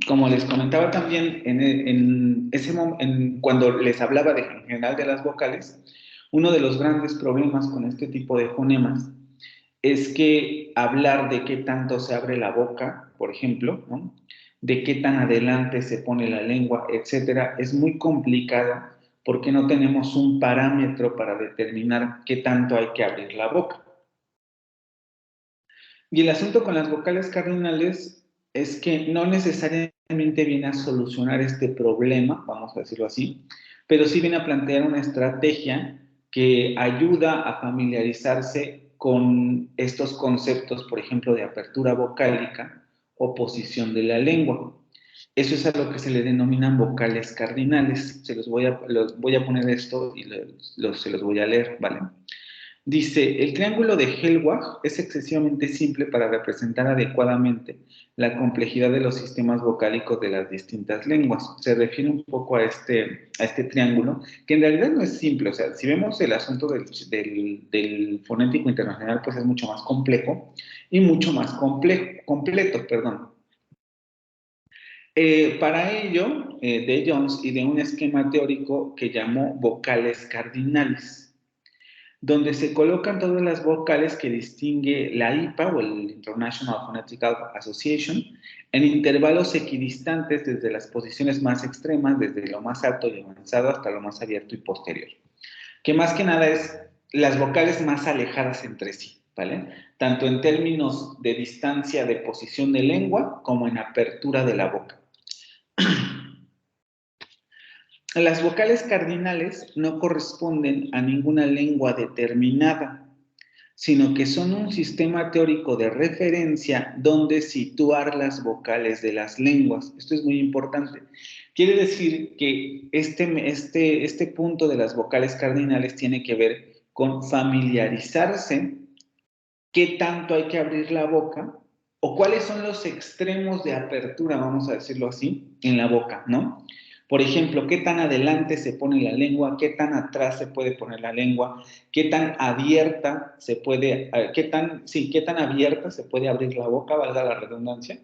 Como les comentaba también cuando les hablaba en general de las vocales, uno de los grandes problemas con este tipo de fonemas es que hablar de qué tanto se abre la boca, por ejemplo, ¿no? De qué tan adelante se pone la lengua, etcétera, es muy complicado porque no tenemos un parámetro para determinar qué tanto hay que abrir la boca. Y el asunto con las vocales cardinales es que no necesariamente viene a solucionar este problema, vamos a decirlo así, pero sí viene a plantear una estrategia que ayuda a familiarizarse con estos conceptos, por ejemplo, de apertura vocálica o posición de la lengua. Eso es a lo que se le denominan vocales cardinales. Los voy a poner esto y se los voy a leer, ¿vale? Dice, el triángulo de Hellwag es excesivamente simple para representar adecuadamente la complejidad de los sistemas vocálicos de las distintas lenguas. Se refiere un poco a este triángulo, que en realidad no es simple. O sea, si vemos el asunto del fonético internacional, pues es mucho más complejo y mucho más completo, perdón. Para ello, de Jones y de un esquema teórico que llamó vocales cardinales, donde se colocan todas las vocales que distingue la IPA o el International Phonetical Association en intervalos equidistantes desde las posiciones más extremas, desde lo más alto y avanzado hasta lo más abierto y posterior. Que más que nada es las vocales más alejadas entre sí, ¿vale? Tanto en términos de distancia de posición de lengua como en apertura de la boca. Las vocales cardinales no corresponden a ninguna lengua determinada, sino que son un sistema teórico de referencia donde situar las vocales de las lenguas. Esto es muy importante. Quiere decir que este punto de las vocales cardinales tiene que ver con familiarizarse qué tanto hay que abrir la boca o cuáles son los extremos de apertura, vamos a decirlo así, en la boca, ¿no? Por ejemplo, qué tan adelante se pone la lengua, qué tan atrás se puede poner la lengua, qué tan abierta se puede, qué tan abierta se puede abrir la boca, valga la redundancia,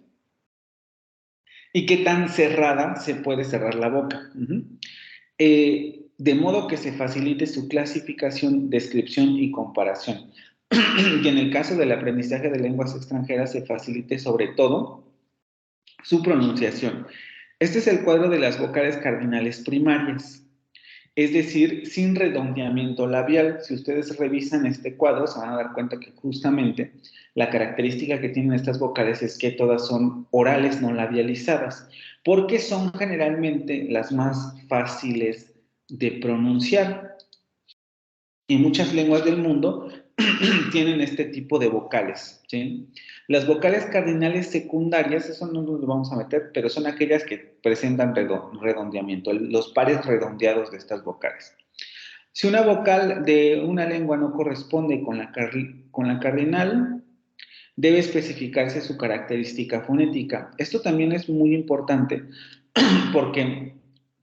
y qué tan cerrada se puede cerrar la boca. De modo que se facilite su clasificación, descripción y comparación. Y en el caso del aprendizaje de lenguas extranjeras se facilite sobre todo su pronunciación. Este es el cuadro de las vocales cardinales primarias, es decir, sin redondeamiento labial. Si ustedes revisan este cuadro, se van a dar cuenta que justamente la característica que tienen estas vocales es que todas son orales, no labializadas, porque son generalmente las más fáciles de pronunciar. Y muchas lenguas del mundo tienen este tipo de vocales, ¿sí? Las vocales cardinales secundarias, eso no nos vamos a meter, pero son aquellas que presentan redondeamiento, los pares redondeados de estas vocales. Si una vocal de una lengua no corresponde con la cardinal, debe especificarse su característica fonética. Esto también es muy importante porque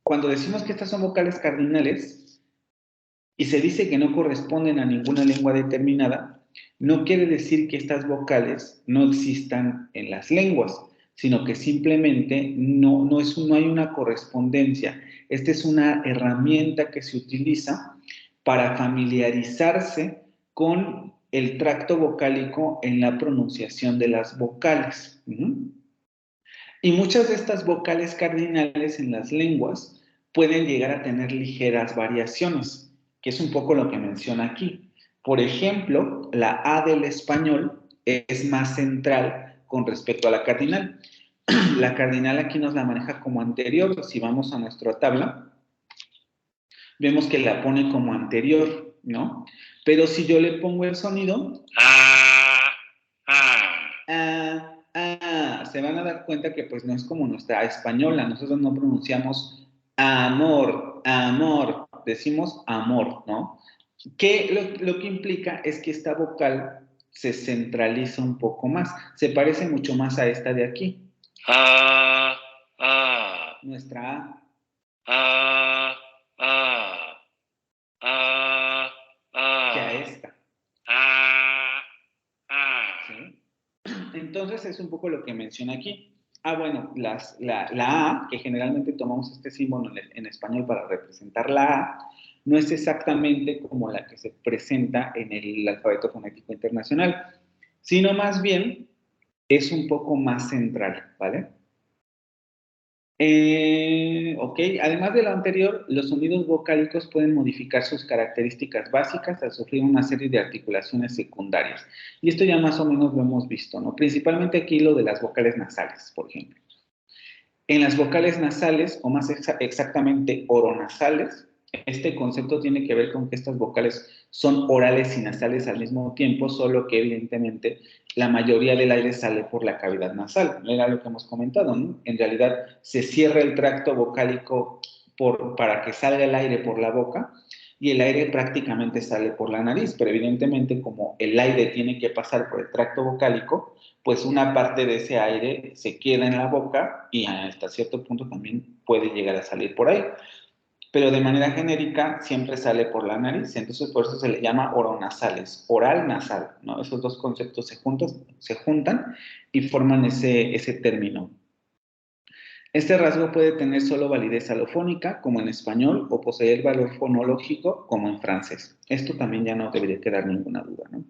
cuando decimos que estas son vocales cardinales, y se dice que no corresponden a ninguna lengua determinada, no quiere decir que estas vocales no existan en las lenguas, sino que simplemente no hay una correspondencia. Esta es una herramienta que se utiliza para familiarizarse con el tracto vocálico en la pronunciación de las vocales. Y muchas de estas vocales cardinales en las lenguas pueden llegar a tener ligeras variaciones, que es un poco lo que menciona aquí. Por ejemplo, la A del español es más central con respecto a la cardinal. La cardinal aquí nos la maneja como anterior. Si vamos a nuestra tabla, vemos que la pone como anterior, ¿no? Pero si yo le pongo el sonido, se van a dar cuenta que pues no es como nuestra española. Nosotros no pronunciamos amor, amor, decimos amor, ¿no? Que lo que implica es que esta vocal se centraliza un poco más, se parece mucho más a esta de aquí. Nuestra que a esta. ¿Sí? Entonces es un poco lo que menciona aquí. Bueno, la A, que generalmente tomamos este símbolo en español para representar la A, no es exactamente como la que se presenta en el alfabeto fonético internacional, sino más bien es un poco más central, ¿vale? Ok, además de lo anterior, los sonidos vocálicos pueden modificar sus características básicas al sufrir una serie de articulaciones secundarias. Y esto ya más o menos lo hemos visto, ¿no? Principalmente aquí lo de las vocales nasales, por ejemplo. En las vocales nasales, o más exactamente oronasales, este concepto tiene que ver con que estas vocales son orales y nasales al mismo tiempo, solo que evidentemente la mayoría del aire sale por la cavidad nasal. Era lo que hemos comentado, ¿no? En realidad se cierra el tracto vocálico para que salga el aire por la boca y el aire prácticamente sale por la nariz, pero evidentemente como el aire tiene que pasar por el tracto vocálico, pues una parte de ese aire se queda en la boca y hasta cierto punto también puede llegar a salir por ahí. Pero de manera genérica siempre sale por la nariz, entonces por eso se le llama oronasales, oral nasal, ¿no? Esos dos conceptos se juntan y forman ese término. Este rasgo puede tener solo validez alofónica, como en español, o poseer valor fonológico, como en francés. Esto también ya no debería quedar ninguna duda, ¿no?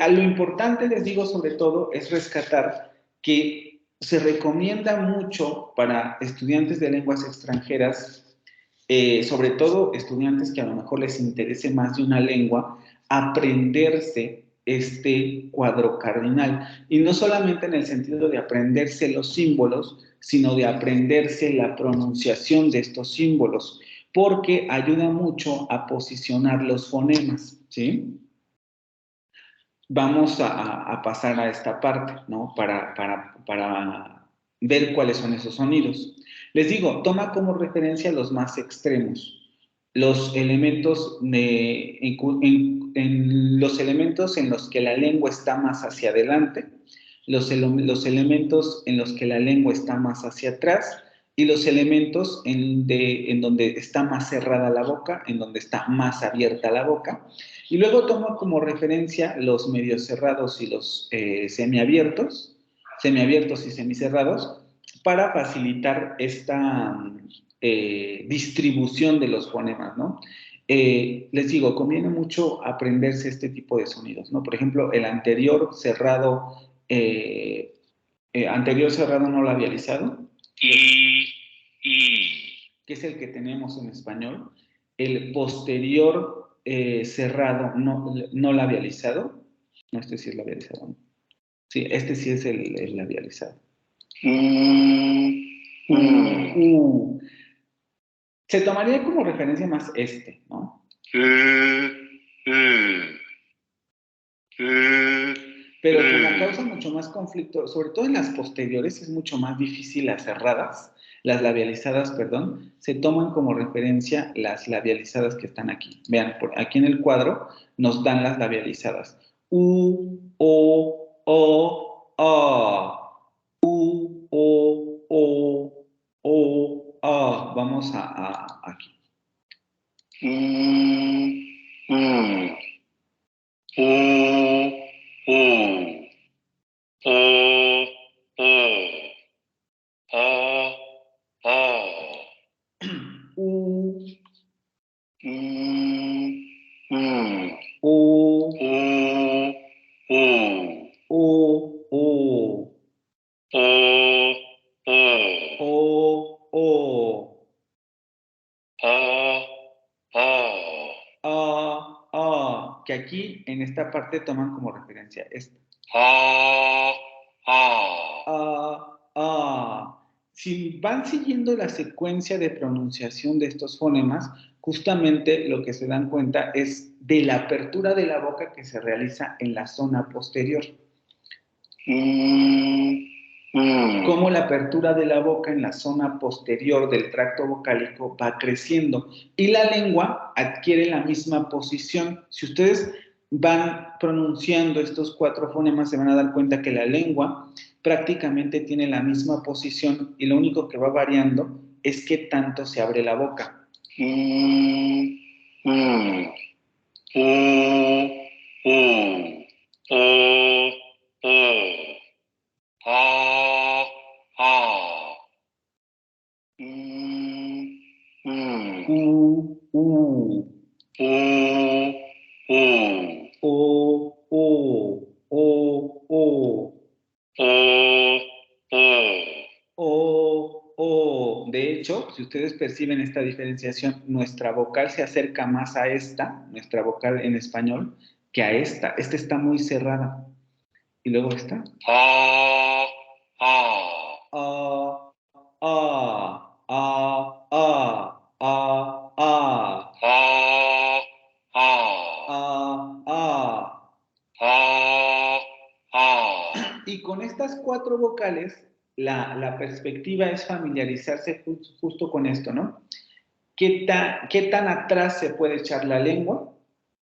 A lo importante, les digo, sobre todo, es rescatar que se recomienda mucho para estudiantes de lenguas extranjeras, sobre todo estudiantes que a lo mejor les interese más de una lengua, aprenderse este cuadro cardinal. Y no solamente en el sentido de aprenderse los símbolos, sino de aprenderse la pronunciación de estos símbolos, porque ayuda mucho a posicionar los fonemas, ¿sí? Vamos a pasar a esta parte, ¿no? Para ver cuáles son esos sonidos. Les digo, toma como referencia los más extremos, los elementos los elementos en los que la lengua está más hacia adelante, los elementos en los que la lengua está más hacia atrás y los elementos en donde está más cerrada la boca, en donde está más abierta la boca. Y luego tomo como referencia los medio cerrados y los semiabiertos y semicerrados, para facilitar esta distribución de los fonemas, ¿no? Les digo, conviene mucho aprenderse este tipo de sonidos, ¿no? Por ejemplo, el anterior cerrado no labializado, que es el que tenemos en español, el posterior cerrado no labializado, no, este sí es labializado, ¿no? Sí, este sí es el labializado. Se tomaría como referencia más este, ¿no? Pero como causa mucho más conflicto, sobre todo en las posteriores, es mucho más difícil las cerradas, las labializadas, perdón, se toman como referencia las labializadas que están aquí. Vean, aquí en el cuadro nos dan las labializadas. A. Vamos aquí. Que aquí en esta parte toman como referencia esta. Si van siguiendo la secuencia de pronunciación de estos fonemas, justamente lo que se dan cuenta es de la apertura de la boca que se realiza en la zona posterior. Cómo la apertura de la boca en la zona posterior del tracto vocálico va creciendo y la lengua adquiere la misma posición. Si ustedes van pronunciando estos 4 fonemas, se van a dar cuenta que la lengua prácticamente tiene la misma posición y lo único que va variando es qué tanto se abre la boca. U, o, o. De hecho, si ustedes perciben esta diferenciación, nuestra vocal se acerca más a esta, nuestra vocal en español, que a esta. Esta está muy cerrada. Y luego esta. A, a, y con estas 4 vocales, la perspectiva es familiarizarse justo con esto, ¿no? ¿Qué tan atrás se puede echar la lengua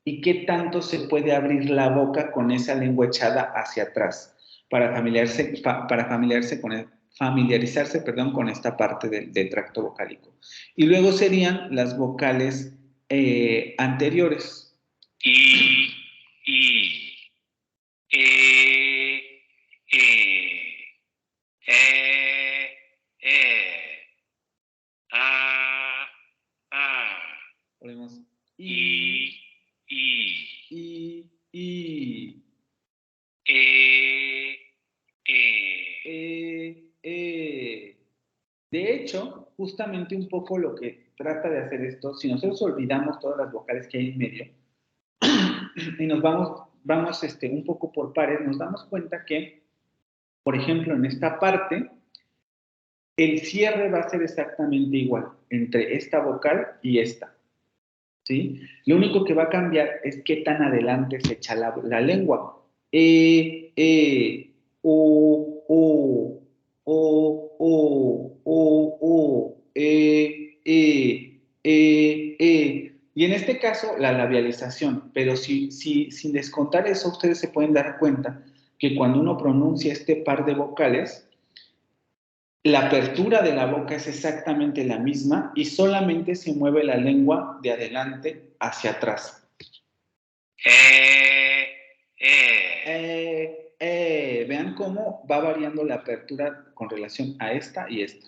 y qué tanto se puede abrir la boca con esa lengua echada hacia atrás para familiarizarse, perdón, con esta parte del tracto vocálico? Y luego serían las vocales anteriores. I, Ponemos I. De hecho, justamente un poco lo que trata de hacer esto, si nosotros olvidamos todas las vocales que hay en medio y nos vamos un poco por pares, nos damos cuenta que, por ejemplo, en esta parte, el cierre va a ser exactamente igual entre esta vocal y esta, ¿sí? Lo único que va a cambiar es qué tan adelante se echa la lengua. Y en este caso, la labialización. Pero sin descontar eso, ustedes se pueden dar cuenta que cuando uno pronuncia este par de vocales, la apertura de la boca es exactamente la misma y solamente se mueve la lengua de adelante hacia atrás. Vean cómo va variando la apertura con relación a esta y esta.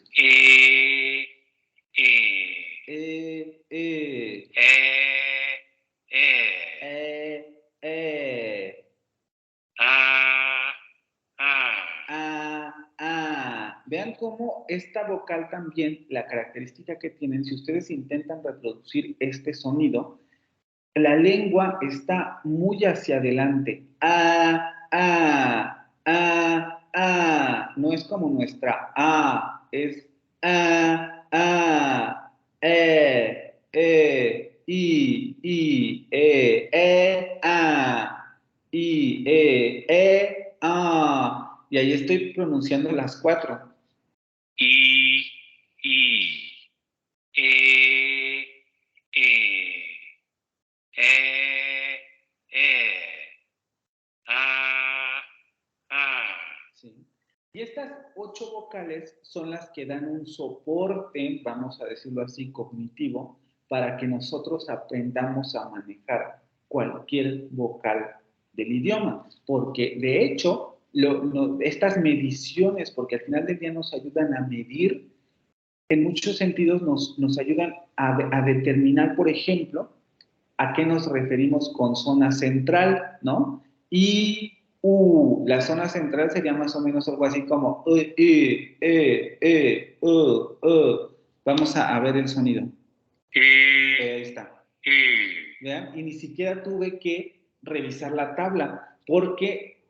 Vean cómo esta vocal también, la característica que tienen, si ustedes intentan reproducir este sonido, la lengua está muy hacia adelante. No es como nuestra es y ahí estoy pronunciando las 4. I, Sí. Y estas 8 vocales son las que dan un soporte, vamos a decirlo así, cognitivo, para que nosotros aprendamos a manejar cualquier vocal del idioma. Porque de hecho, estas mediciones, porque al final del día nos ayudan a medir, en muchos sentidos nos ayudan a determinar, por ejemplo, a qué nos referimos con zona central, ¿no? Y la zona central sería más o menos algo así como Vamos a ver el sonido. Ahí está. ¿Vean? Y ni siquiera tuve que revisar la tabla, porque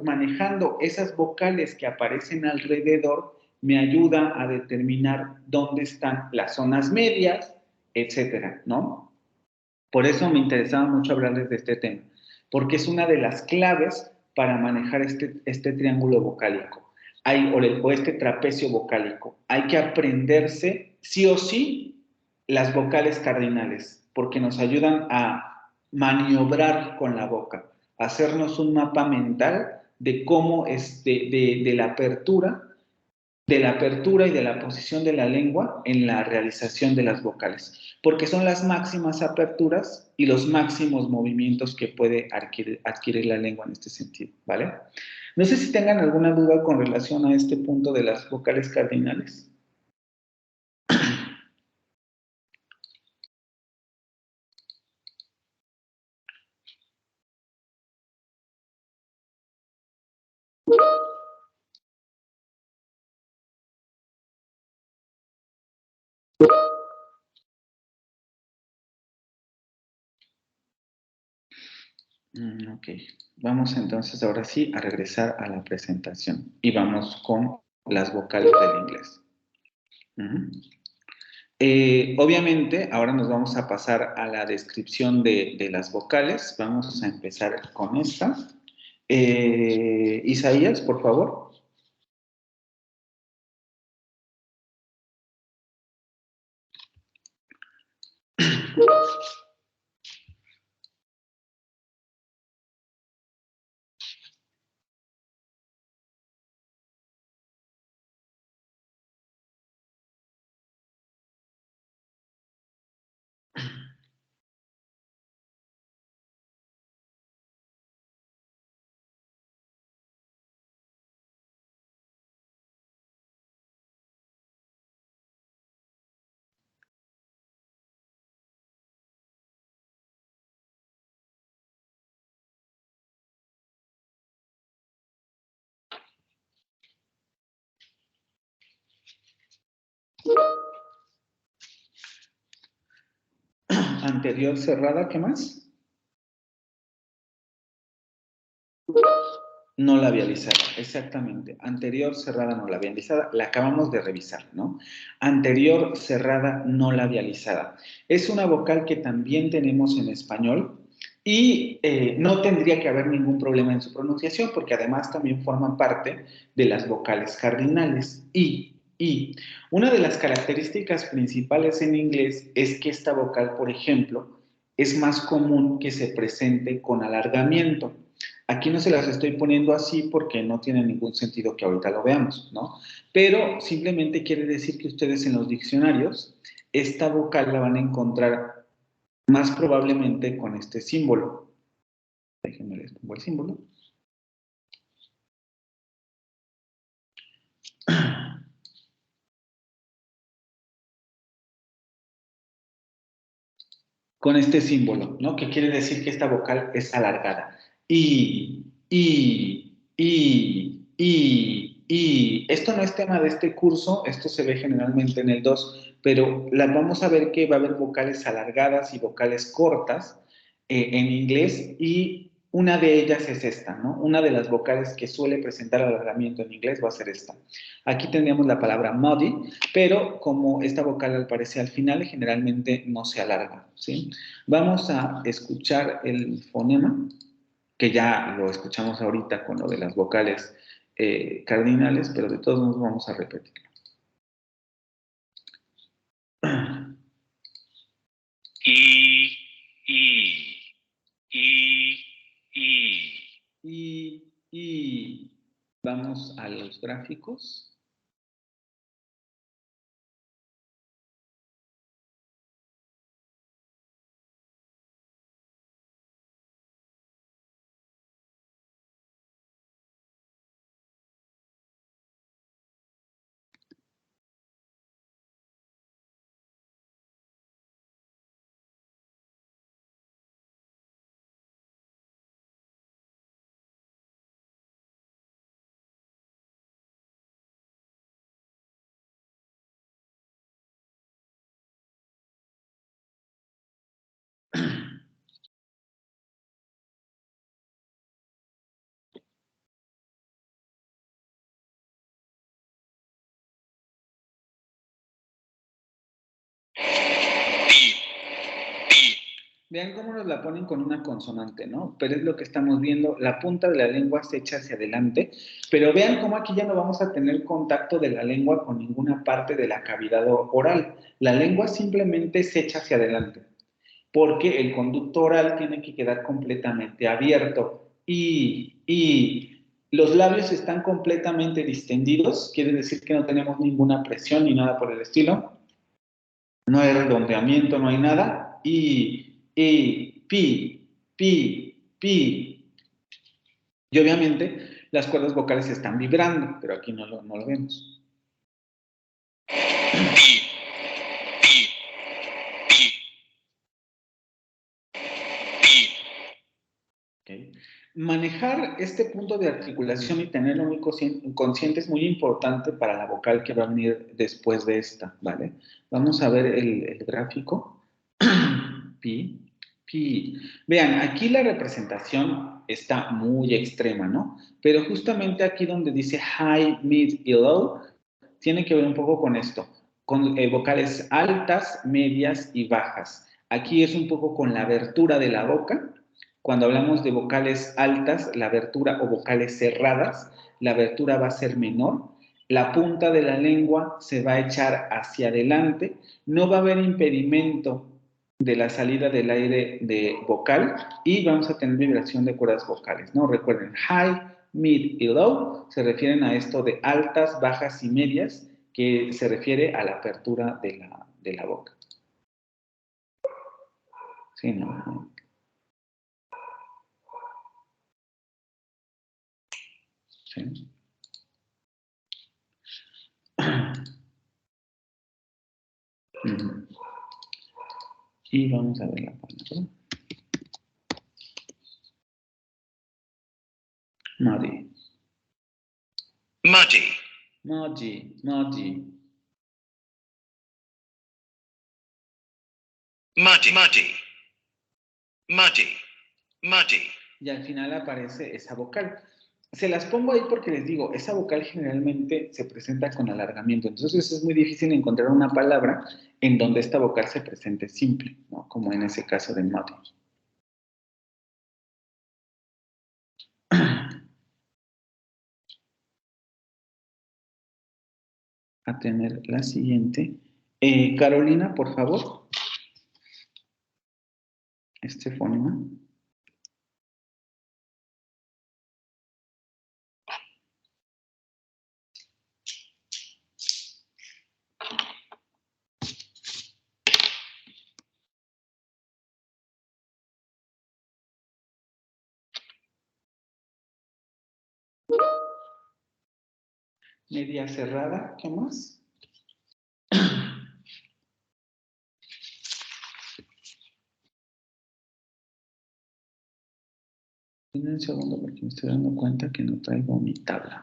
manejando esas vocales que aparecen alrededor, me ayuda a determinar dónde están las zonas medias, etcétera, ¿no? Por eso me interesaba mucho hablarles de este tema, porque es una de las claves para manejar este triángulo vocálico, o este trapecio vocálico. Hay que aprenderse, sí o sí, las vocales cardinales, porque nos ayudan a maniobrar con la boca, a hacernos un mapa mental de cómo de la apertura y de la posición de la lengua en la realización de las vocales, porque son las máximas aperturas y los máximos movimientos que puede adquirir la lengua en este sentido, ¿vale? No sé si tengan alguna duda con relación a este punto de las vocales cardinales. Ok, vamos entonces ahora sí a regresar a la presentación y vamos con las vocales del inglés. Obviamente, ahora nos vamos a pasar a la descripción de las vocales. Vamos a empezar con esta. Isaías, por favor. Anterior cerrada, ¿qué más? No labializada, exactamente. Anterior cerrada no labializada, la acabamos de revisar, ¿no? Anterior cerrada no labializada. Es una vocal que también tenemos en español y no tendría que haber ningún problema en su pronunciación porque además también forman parte de las vocales cardinales. Y. Una de las características principales en inglés es que esta vocal, por ejemplo, es más común que se presente con alargamiento. Aquí no se las estoy poniendo así porque no tiene ningún sentido que ahorita lo veamos, ¿no? Pero simplemente quiere decir que ustedes en los diccionarios esta vocal la van a encontrar más probablemente con este símbolo. Déjenme les pongo el símbolo. Con este símbolo, ¿no? Que quiere decir que esta vocal es alargada. Esto no es tema de este curso, esto se ve generalmente en el 2, pero vamos a ver que va a haber vocales alargadas y vocales cortas en inglés y una de ellas es esta, ¿no? Una de las vocales que suele presentar alargamiento en inglés va a ser esta. Aquí tendríamos la palabra muddy, pero como esta vocal aparece al final, generalmente no se alarga, ¿sí? Vamos a escuchar el fonema, que ya lo escuchamos ahorita con lo de las vocales cardinales, pero de todos modos vamos a repetirlo. I, vamos a los gráficos. Vean cómo nos la ponen con una consonante, ¿no? Pero es lo que estamos viendo, la punta de la lengua se echa hacia adelante, pero vean cómo aquí ya no vamos a tener contacto de la lengua con ninguna parte de la cavidad oral. La lengua simplemente se echa hacia adelante, porque el conducto oral tiene que quedar completamente abierto y los labios están completamente distendidos, quiere decir que no tenemos ninguna presión ni nada por el estilo. No hay redondeamiento, no hay nada. Pi. Y obviamente las cuerdas vocales están vibrando, pero aquí no lo vemos. ¿Okay? Manejar este punto de articulación y tenerlo muy consciente es muy importante para la vocal que va a venir después de esta, ¿vale? Vamos a ver el gráfico. Pi, pi. Vean, aquí la representación está muy extrema, ¿no? Pero justamente aquí donde dice high, mid y low, tiene que ver un poco con esto, con vocales altas, medias y bajas. Aquí es un poco con la abertura de la boca. Cuando hablamos de vocales altas, la abertura o vocales cerradas, la abertura va a ser menor. La punta de la lengua se va a echar hacia adelante. No va a haber impedimento de la salida del aire de vocal y vamos a tener vibración de cuerdas vocales, ¿no? Recuerden, high, mid y low se refieren a esto de altas, bajas y medias, que se refiere a la apertura de la boca. Sí, ¿no? Sí. Y vamos a ver la palabra. Muddy. Muddy. Muddy, muddy. Muddy, muddy. Muddy, muddy. Y al final aparece esa vocal. Se las pongo ahí porque les digo, esa vocal generalmente se presenta con alargamiento. Entonces es muy difícil encontrar una palabra en donde esta vocal se presente simple, ¿no? Como en ese caso de muddy. A tener la siguiente. Carolina, por favor. Este fonema. Media cerrada, ¿qué más? Denme un segundo porque me estoy dando cuenta que no traigo mi tabla.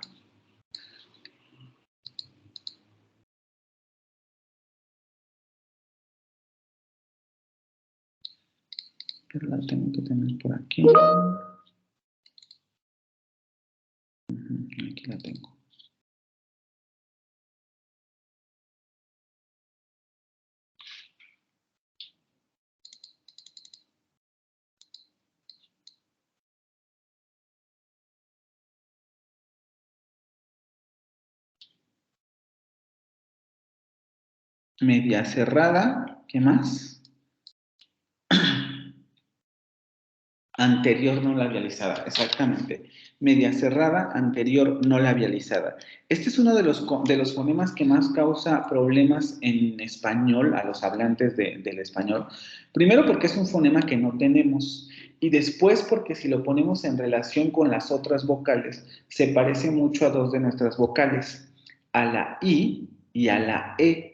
Pero la tengo que tener por aquí. Aquí la tengo. Media cerrada, ¿qué más? Anterior no labializada, exactamente. Media cerrada, anterior no labializada. Este es uno de los fonemas que más causa problemas en español, a los hablantes del español. Primero porque es un fonema que no tenemos y después porque si lo ponemos en relación con las otras vocales, se parece mucho a dos de nuestras vocales, a la I y a la E.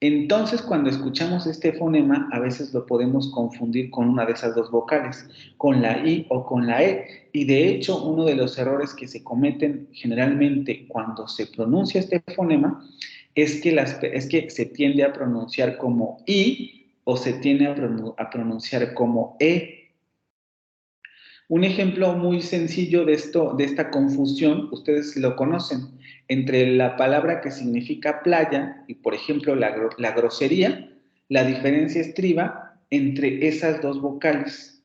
Entonces, cuando escuchamos este fonema, a veces lo podemos confundir con una de esas dos vocales, con la I o con la E. Y de hecho, uno de los errores que se cometen generalmente cuando se pronuncia este fonema es que se tiende a pronunciar como I o se tiende a pronunciar como E. Un ejemplo muy sencillo de esta confusión, ustedes lo conocen, entre la palabra que significa playa y, por ejemplo, la grosería, la diferencia estriba entre esas dos vocales.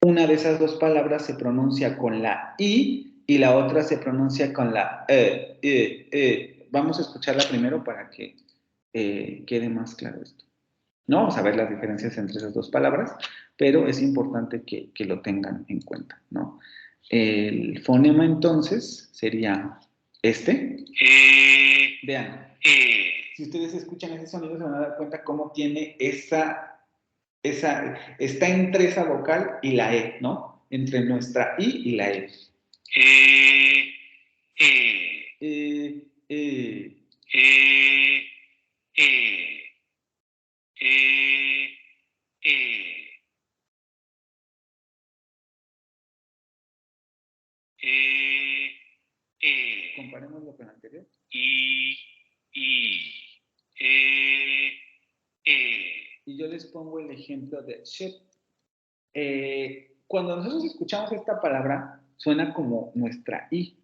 Una de esas dos palabras se pronuncia con la I y la otra se pronuncia con la E. Vamos a escucharla primero para que quede más claro esto. No vamos a ver las diferencias entre esas dos palabras, pero es importante que lo tengan en cuenta, ¿no? El fonema entonces sería este. Vean, si ustedes escuchan ese sonido se van a dar cuenta cómo tiene está entre esa vocal y la E, ¿no? Entre nuestra I y la E. Eh, eh. Comparémoslo con el anterior. Y yo les pongo el ejemplo de ship. Cuando nosotros escuchamos esta palabra, suena como nuestra I.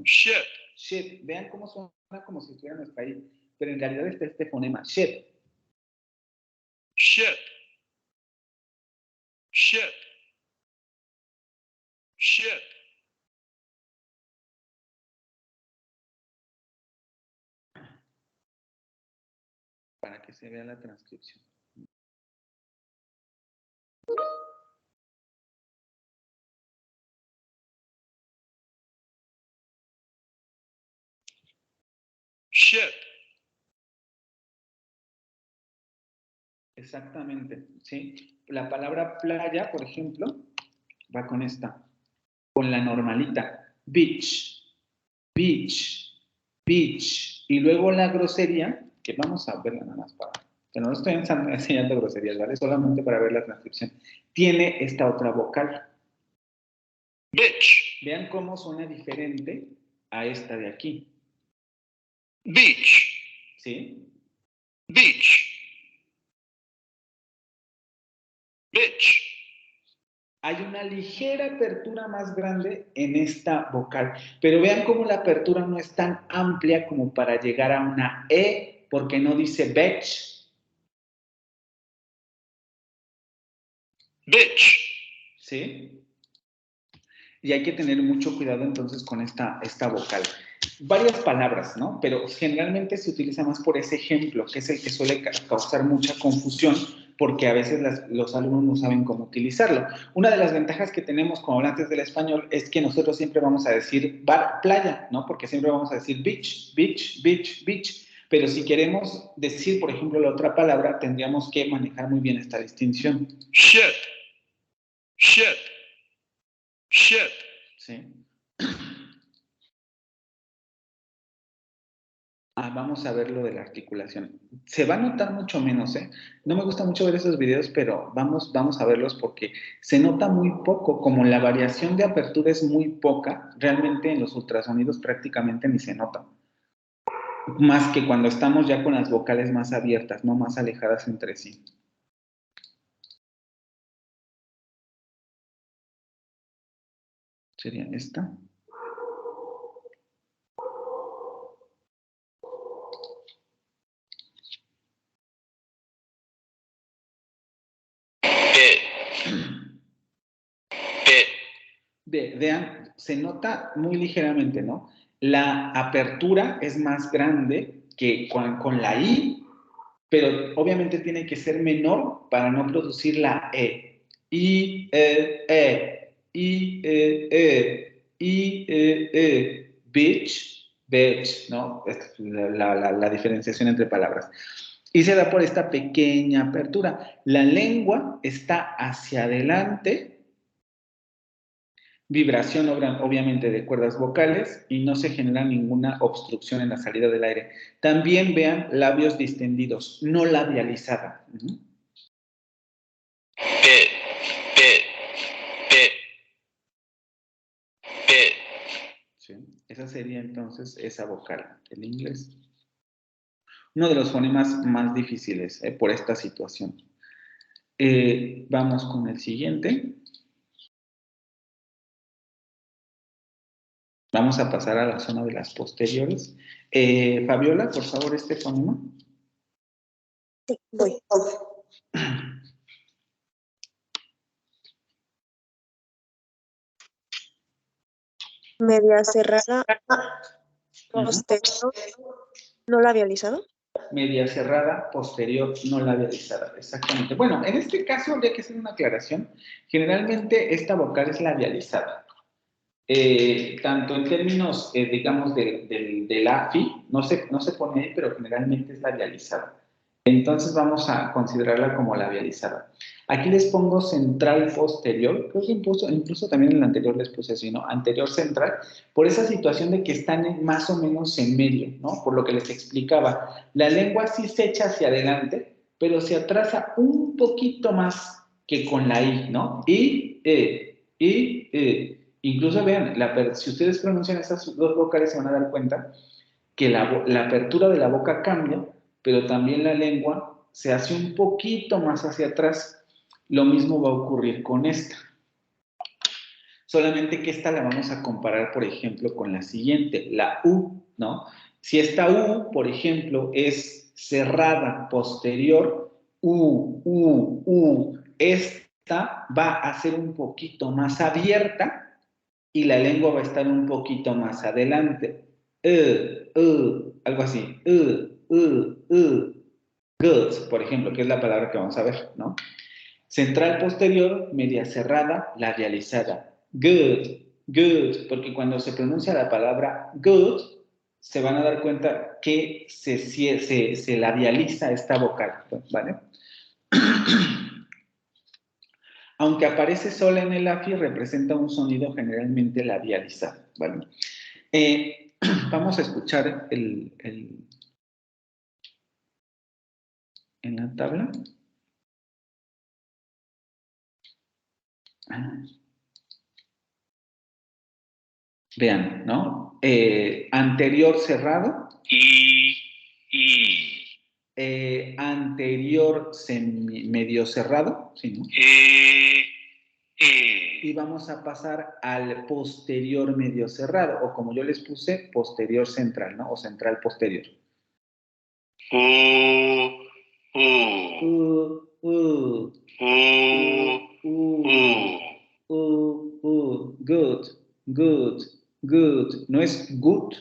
Ship. Ship. Vean cómo suena como si estuviera nuestra I. Pero en realidad está este fonema, ship. Ship. Ship. Ship. Para que se vea la transcripción. Ship. Exactamente, ¿sí? La palabra playa, por ejemplo, va con esta, con la normalita. Beach, beach, beach. Y luego la grosería, que vamos a verla nada más para... Que no estoy enseñando groserías, ¿vale? Solamente para ver la transcripción. Tiene esta otra vocal. Bitch. Vean cómo suena diferente a esta de aquí. Beach. ¿Sí? Beach. Bitch. Hay una ligera apertura más grande en esta vocal, pero vean cómo la apertura no es tan amplia como para llegar a una E, porque no dice bitch. Bitch. ¿Sí? Y hay que tener mucho cuidado entonces con esta vocal. Varias palabras, ¿no? Pero generalmente se utiliza más por ese ejemplo, que es el que suele causar mucha confusión, porque a veces los alumnos no saben cómo utilizarlo. Una de las ventajas que tenemos como hablantes del español es que nosotros siempre vamos a decir playa, ¿no? Porque siempre vamos a decir beach, beach, beach, beach. Pero si queremos decir, por ejemplo, la otra palabra, tendríamos que manejar muy bien esta distinción. Ship. Ship. Ship. ¿Sí? Vamos a ver lo de la articulación. Se va a notar mucho menos, ¿eh? No me gusta mucho ver esos videos, pero vamos a verlos porque se nota muy poco. Como la variación de apertura es muy poca, realmente en los ultrasonidos prácticamente ni se nota. Más que cuando estamos ya con las vocales más abiertas, no más alejadas entre sí. ¿Sería esta? Vean, se nota muy ligeramente, ¿no? La apertura es más grande que con la I, pero obviamente tiene que ser menor para no producir la E. I, bitch, bitch, ¿no? Es la diferenciación entre palabras. Y se da por esta pequeña apertura. La lengua está hacia adelante, vibración obviamente de cuerdas vocales y no se genera ninguna obstrucción en la salida del aire. También vean labios distendidos, no labializada. ¿Sí? Esa sería entonces esa vocal, el inglés. Uno de los fonemas más difíciles por esta situación. Vamos con el siguiente. Vamos a pasar a la zona de las posteriores. Fabiola, por favor, este fonema. Sí, voy. Media cerrada, posterior, no labializado. Media cerrada, posterior, no labializada. Exactamente. Bueno, en este caso habría que hacer una aclaración. Generalmente esta vocal es labializada. Tanto en términos, digamos, del AFI, no se pone ahí, pero generalmente es labializada. Entonces vamos a considerarla como labializada. Aquí les pongo central posterior, creo que incluso también en el anterior les puse así, ¿no? Anterior central, por esa situación de que están más o menos en medio, ¿no? Por lo que les explicaba. La lengua sí se echa hacia adelante, pero se atrasa un poquito más que con la I, ¿no? Incluso vean, si ustedes pronuncian esas dos vocales se van a dar cuenta que la apertura de la boca cambia, pero también la lengua se hace un poquito más hacia atrás. Lo mismo va a ocurrir con esta. Solamente que esta la vamos a comparar, por ejemplo, con la siguiente, la U, ¿no? Si esta U, por ejemplo, es cerrada posterior, esta va a ser un poquito más abierta y la lengua va a estar un poquito más adelante. Algo así. Good, por ejemplo, que es la palabra que vamos a ver, ¿no? Central posterior, media cerrada, labializada. Good, good, porque cuando se pronuncia la palabra good, se van a dar cuenta que se labializa esta vocal, ¿vale? Aunque aparece sola en el AFI, representa un sonido generalmente labializado, ¿vale? Vamos a escuchar en la tabla. Vean, ¿no? Anterior cerrado. E. Anterior medio cerrado. ¿Sí, no? Y vamos a pasar al posterior medio cerrado, o como yo les puse, posterior central, ¿no? O central posterior. Good, good, good. No es good,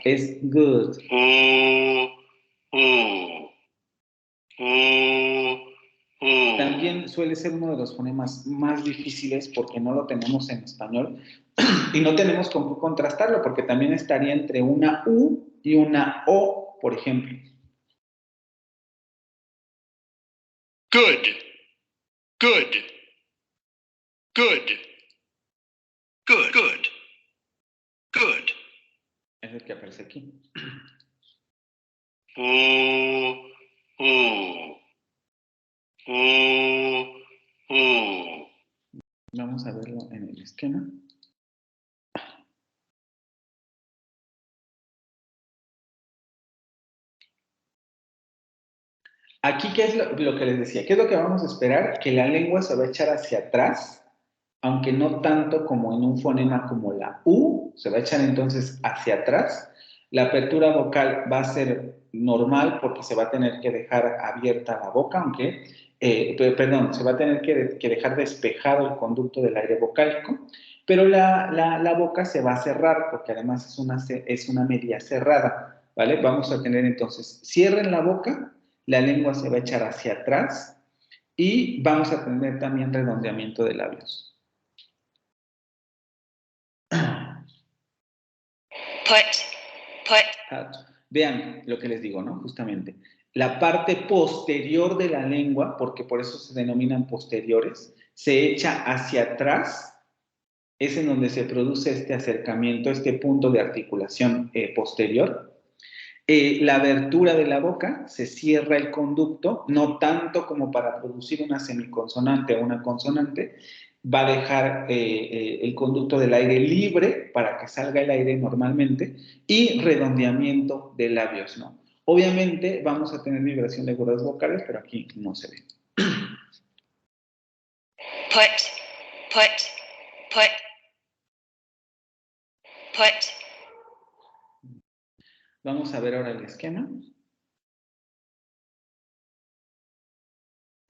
es good. También suele ser uno de los fonemas más difíciles porque no lo tenemos en español y no tenemos con qué contrastarlo porque también estaría entre una U y una O, por ejemplo. Good. Good. Good. Good. Good. Good. Es el que aparece aquí. Vamos a verlo en el esquema. Aquí, ¿qué es lo que les decía? ¿Qué es lo que vamos a esperar? Que la lengua se va a echar hacia atrás, aunque no tanto como en un fonema como la U, se va a echar entonces hacia atrás. La apertura vocal va a ser normal porque se va a tener que dejar abierta la boca, aunque, se va a tener que dejar despejado el conducto del aire vocálico, pero la boca se va a cerrar porque además es una media cerrada, ¿vale? Vamos a tener entonces, cierren la boca, la lengua se va a echar hacia atrás y vamos a tener también redondeamiento de labios. Vean lo que les digo, ¿no? Justamente. La parte posterior de la lengua, porque por eso se denominan posteriores, se echa hacia atrás, es en donde se produce este acercamiento, este punto de articulación posterior. La abertura de la boca, se cierra el conducto, no tanto como para producir una semiconsonante o una consonante, va a dejar el conducto del aire libre para que salga el aire normalmente y redondeamiento de labios, ¿no? Obviamente vamos a tener vibración de cuerdas vocales, pero aquí no se ve. Vamos a ver ahora el esquema.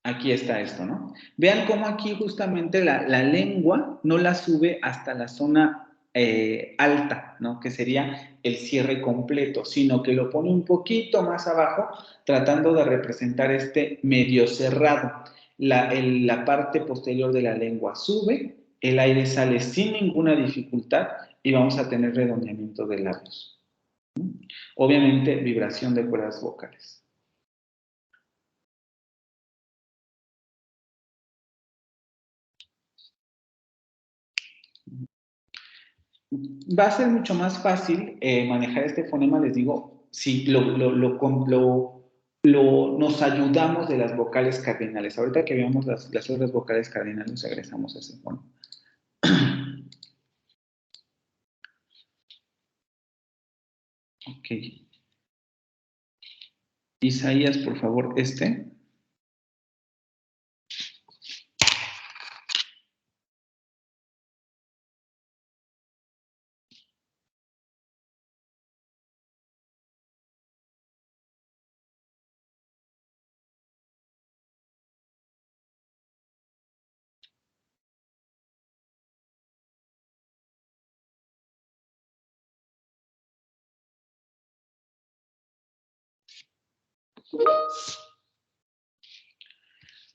Aquí está esto, ¿no? Vean cómo aquí justamente la lengua no la sube hasta la zona alta, ¿no? Que sería el cierre completo, sino que lo pone un poquito más abajo, tratando de representar este medio cerrado. La parte posterior de la lengua sube, el aire sale sin ninguna dificultad y vamos a tener redondeamiento de labios. Obviamente, vibración de cuerdas vocales. Va a ser mucho más fácil manejar este fonema, les digo, si lo nos ayudamos de las vocales cardinales. Ahorita que veamos las otras vocales cardinales, regresamos a ese. Bueno. Ok. Isaías, por favor, este.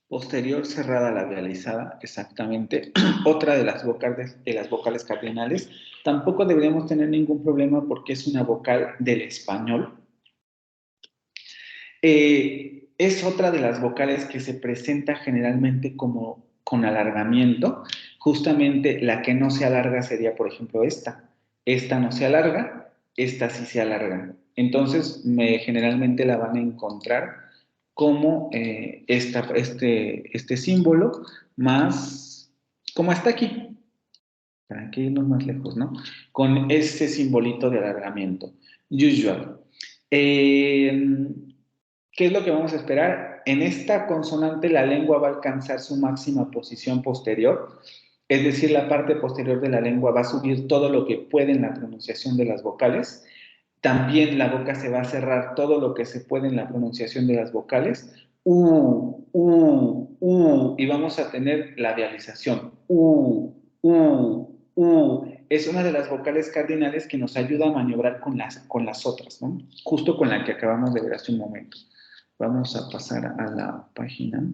Posterior cerrada labializada, exactamente. Otra de las vocales cardinales. Tampoco deberíamos tener ningún problema porque es una vocal del español. Es otra de las vocales que se presenta generalmente como con alargamiento. Justamente la que no se alarga sería, por ejemplo, esta. Esta no se alarga, esta sí se alarga. Entonces, generalmente la van a encontrar como este símbolo más, como está aquí, para que irnos más lejos, ¿no? Con este simbolito de alargamiento. Usual. ¿Qué es lo que vamos a esperar? En esta consonante la lengua va a alcanzar su máxima posición posterior, es decir, la parte posterior de la lengua va a subir todo lo que puede en la pronunciación de las vocales. También la boca se va a cerrar todo lo que se puede en la pronunciación de las vocales. Y vamos a tener labialización. Es una de las vocales cardinales que nos ayuda a maniobrar con las otras, ¿no? Justo con la que acabamos de ver hace un momento. Vamos a pasar a la página.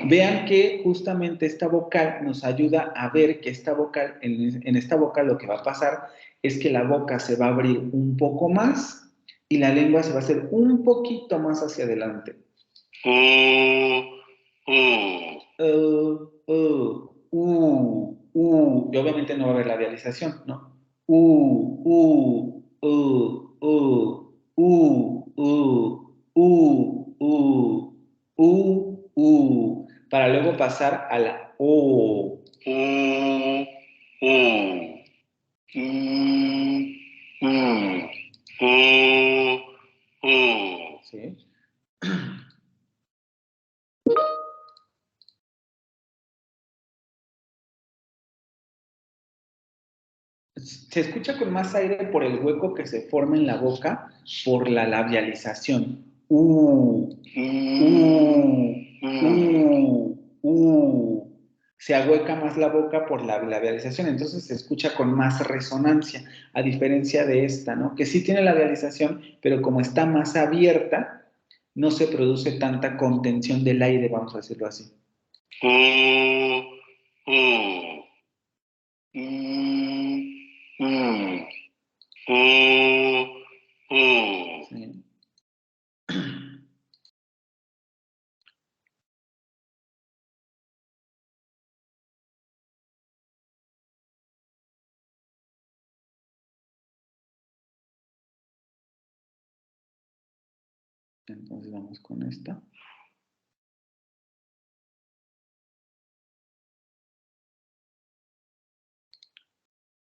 Vean que justamente esta vocal nos ayuda a ver que esta vocal, en esta vocal lo que va a pasar es que la boca se va a abrir un poco más y la lengua se va a hacer un poquito más hacia adelante. Y obviamente no va a haber labialización, ¿no? Para luego pasar a la O. ¿Sí? Se escucha con más aire por el hueco que se forma en la boca por la labialización. Se ahueca más la boca por la labialización, entonces se escucha con más resonancia, a diferencia de esta, ¿no? Que sí tiene labialización, pero como está más abierta, no se produce tanta contención del aire, vamos a decirlo así. Sí. Entonces vamos con esta.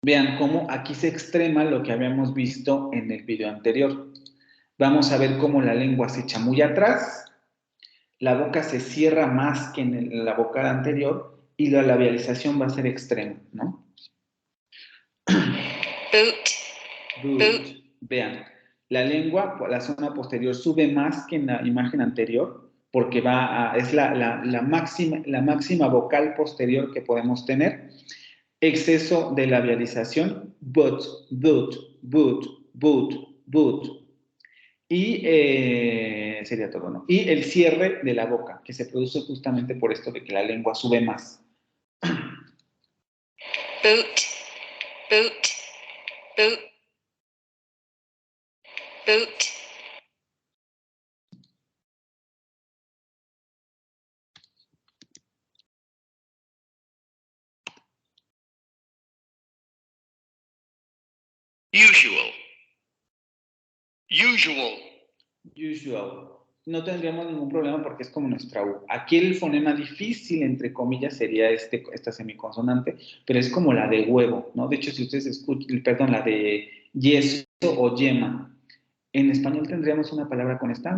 Vean cómo aquí se extrema lo que habíamos visto en el video anterior. Vamos a ver cómo la lengua se echa muy atrás, la boca se cierra más que en la vocal anterior y la labialización va a ser extrema, ¿no? Boot. Vean, la lengua, la zona posterior sube más que en la imagen anterior porque es la máxima vocal posterior que podemos tener. Exceso de labialización, but. Y sería todo, ¿no? Y el cierre de la boca, que se produce justamente por esto de que la lengua sube más. Usual. Usual. Usual. No tendríamos ningún problema porque es como nuestra U. Aquí el fonema difícil, entre comillas, sería esta semiconsonante, pero es como la de huevo, ¿no? De hecho, si ustedes escuchan, perdón, la de yeso o yema, en español tendríamos una palabra con esta.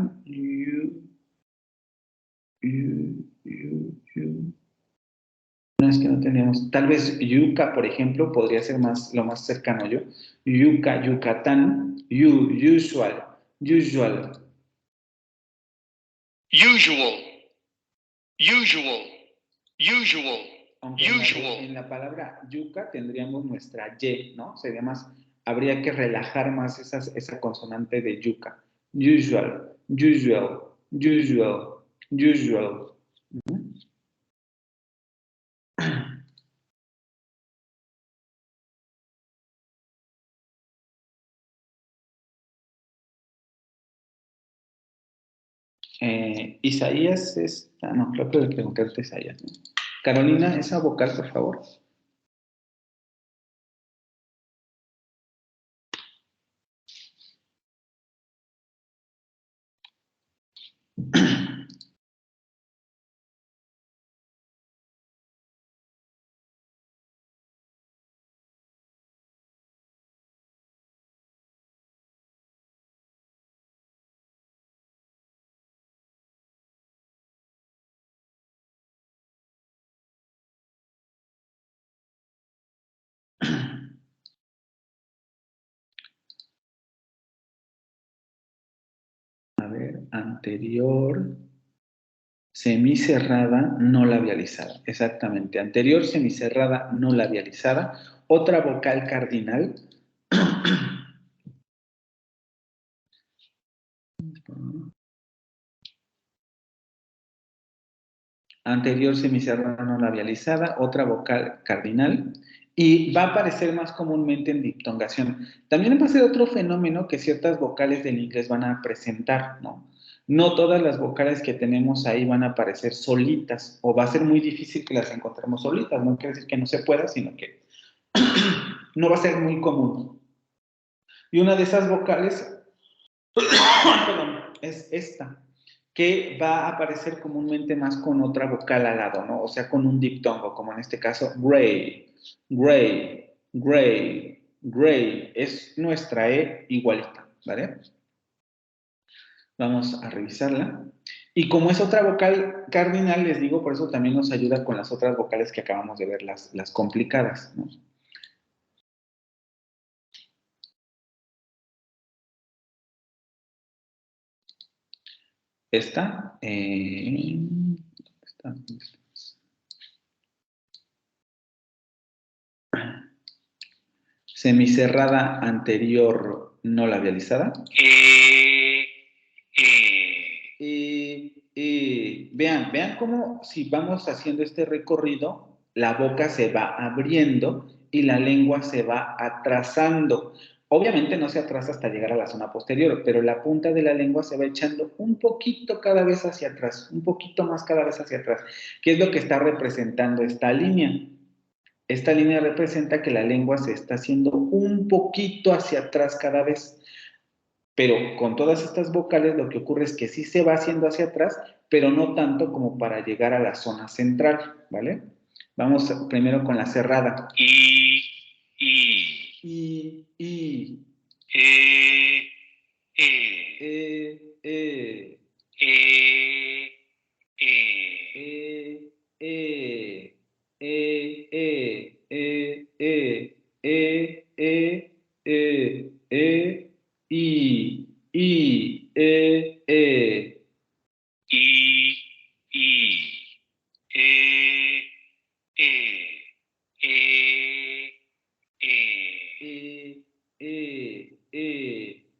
No, es que no teníamos. Tal vez yuca, por ejemplo, podría ser lo más cercano yo. Yuca, Yucatán, usual, usual. Usual. Usual. Usual. Aunque Usual. en la palabra yuca tendríamos nuestra Y, ¿no? Sería más, habría que relajar más esa consonante de yuca. Usual, usual, usual, usual. Isaías está, no, creo que le preguntaste a Isaías, ¿no? Carolina, esa vocal, por favor. A ver, anterior, semicerrada, no labializada. Exactamente, anterior, semicerrada, no labializada. Otra vocal cardinal. Anterior semicerrada no labializada, otra vocal cardinal, y va a aparecer más comúnmente en diptongación. También va a ser otro fenómeno que ciertas vocales del inglés van a presentar, ¿no? No todas las vocales que tenemos ahí van a aparecer solitas, o va a ser muy difícil que las encontremos solitas, no quiere decir que no se pueda, sino que no va a ser muy común. Y una de esas vocales perdón, es esta, que va a aparecer comúnmente más con otra vocal al lado, ¿no? O sea, con un diptongo, como en este caso, gray, gray, gray, gray. Es nuestra E igualita, ¿vale? Vamos a revisarla. Y como es otra vocal cardinal, les digo, por eso también nos ayuda con las otras vocales que acabamos de ver, las complicadas, ¿no? Esta, ¿dónde está? Semicerrada anterior no labializada. Vean cómo si vamos haciendo este recorrido, la boca se va abriendo y la lengua se va atrasando. Obviamente no se atrasa hasta llegar a la zona posterior, pero la punta de la lengua se va echando un poquito cada vez hacia atrás, un poquito más cada vez hacia atrás. ¿Qué es lo que está representando esta línea? Esta línea representa que la lengua se está haciendo un poquito hacia atrás cada vez. Pero con todas estas vocales lo que ocurre es que sí se va haciendo hacia atrás, pero no tanto como para llegar a la zona central, ¿vale? Vamos primero con la cerrada. I.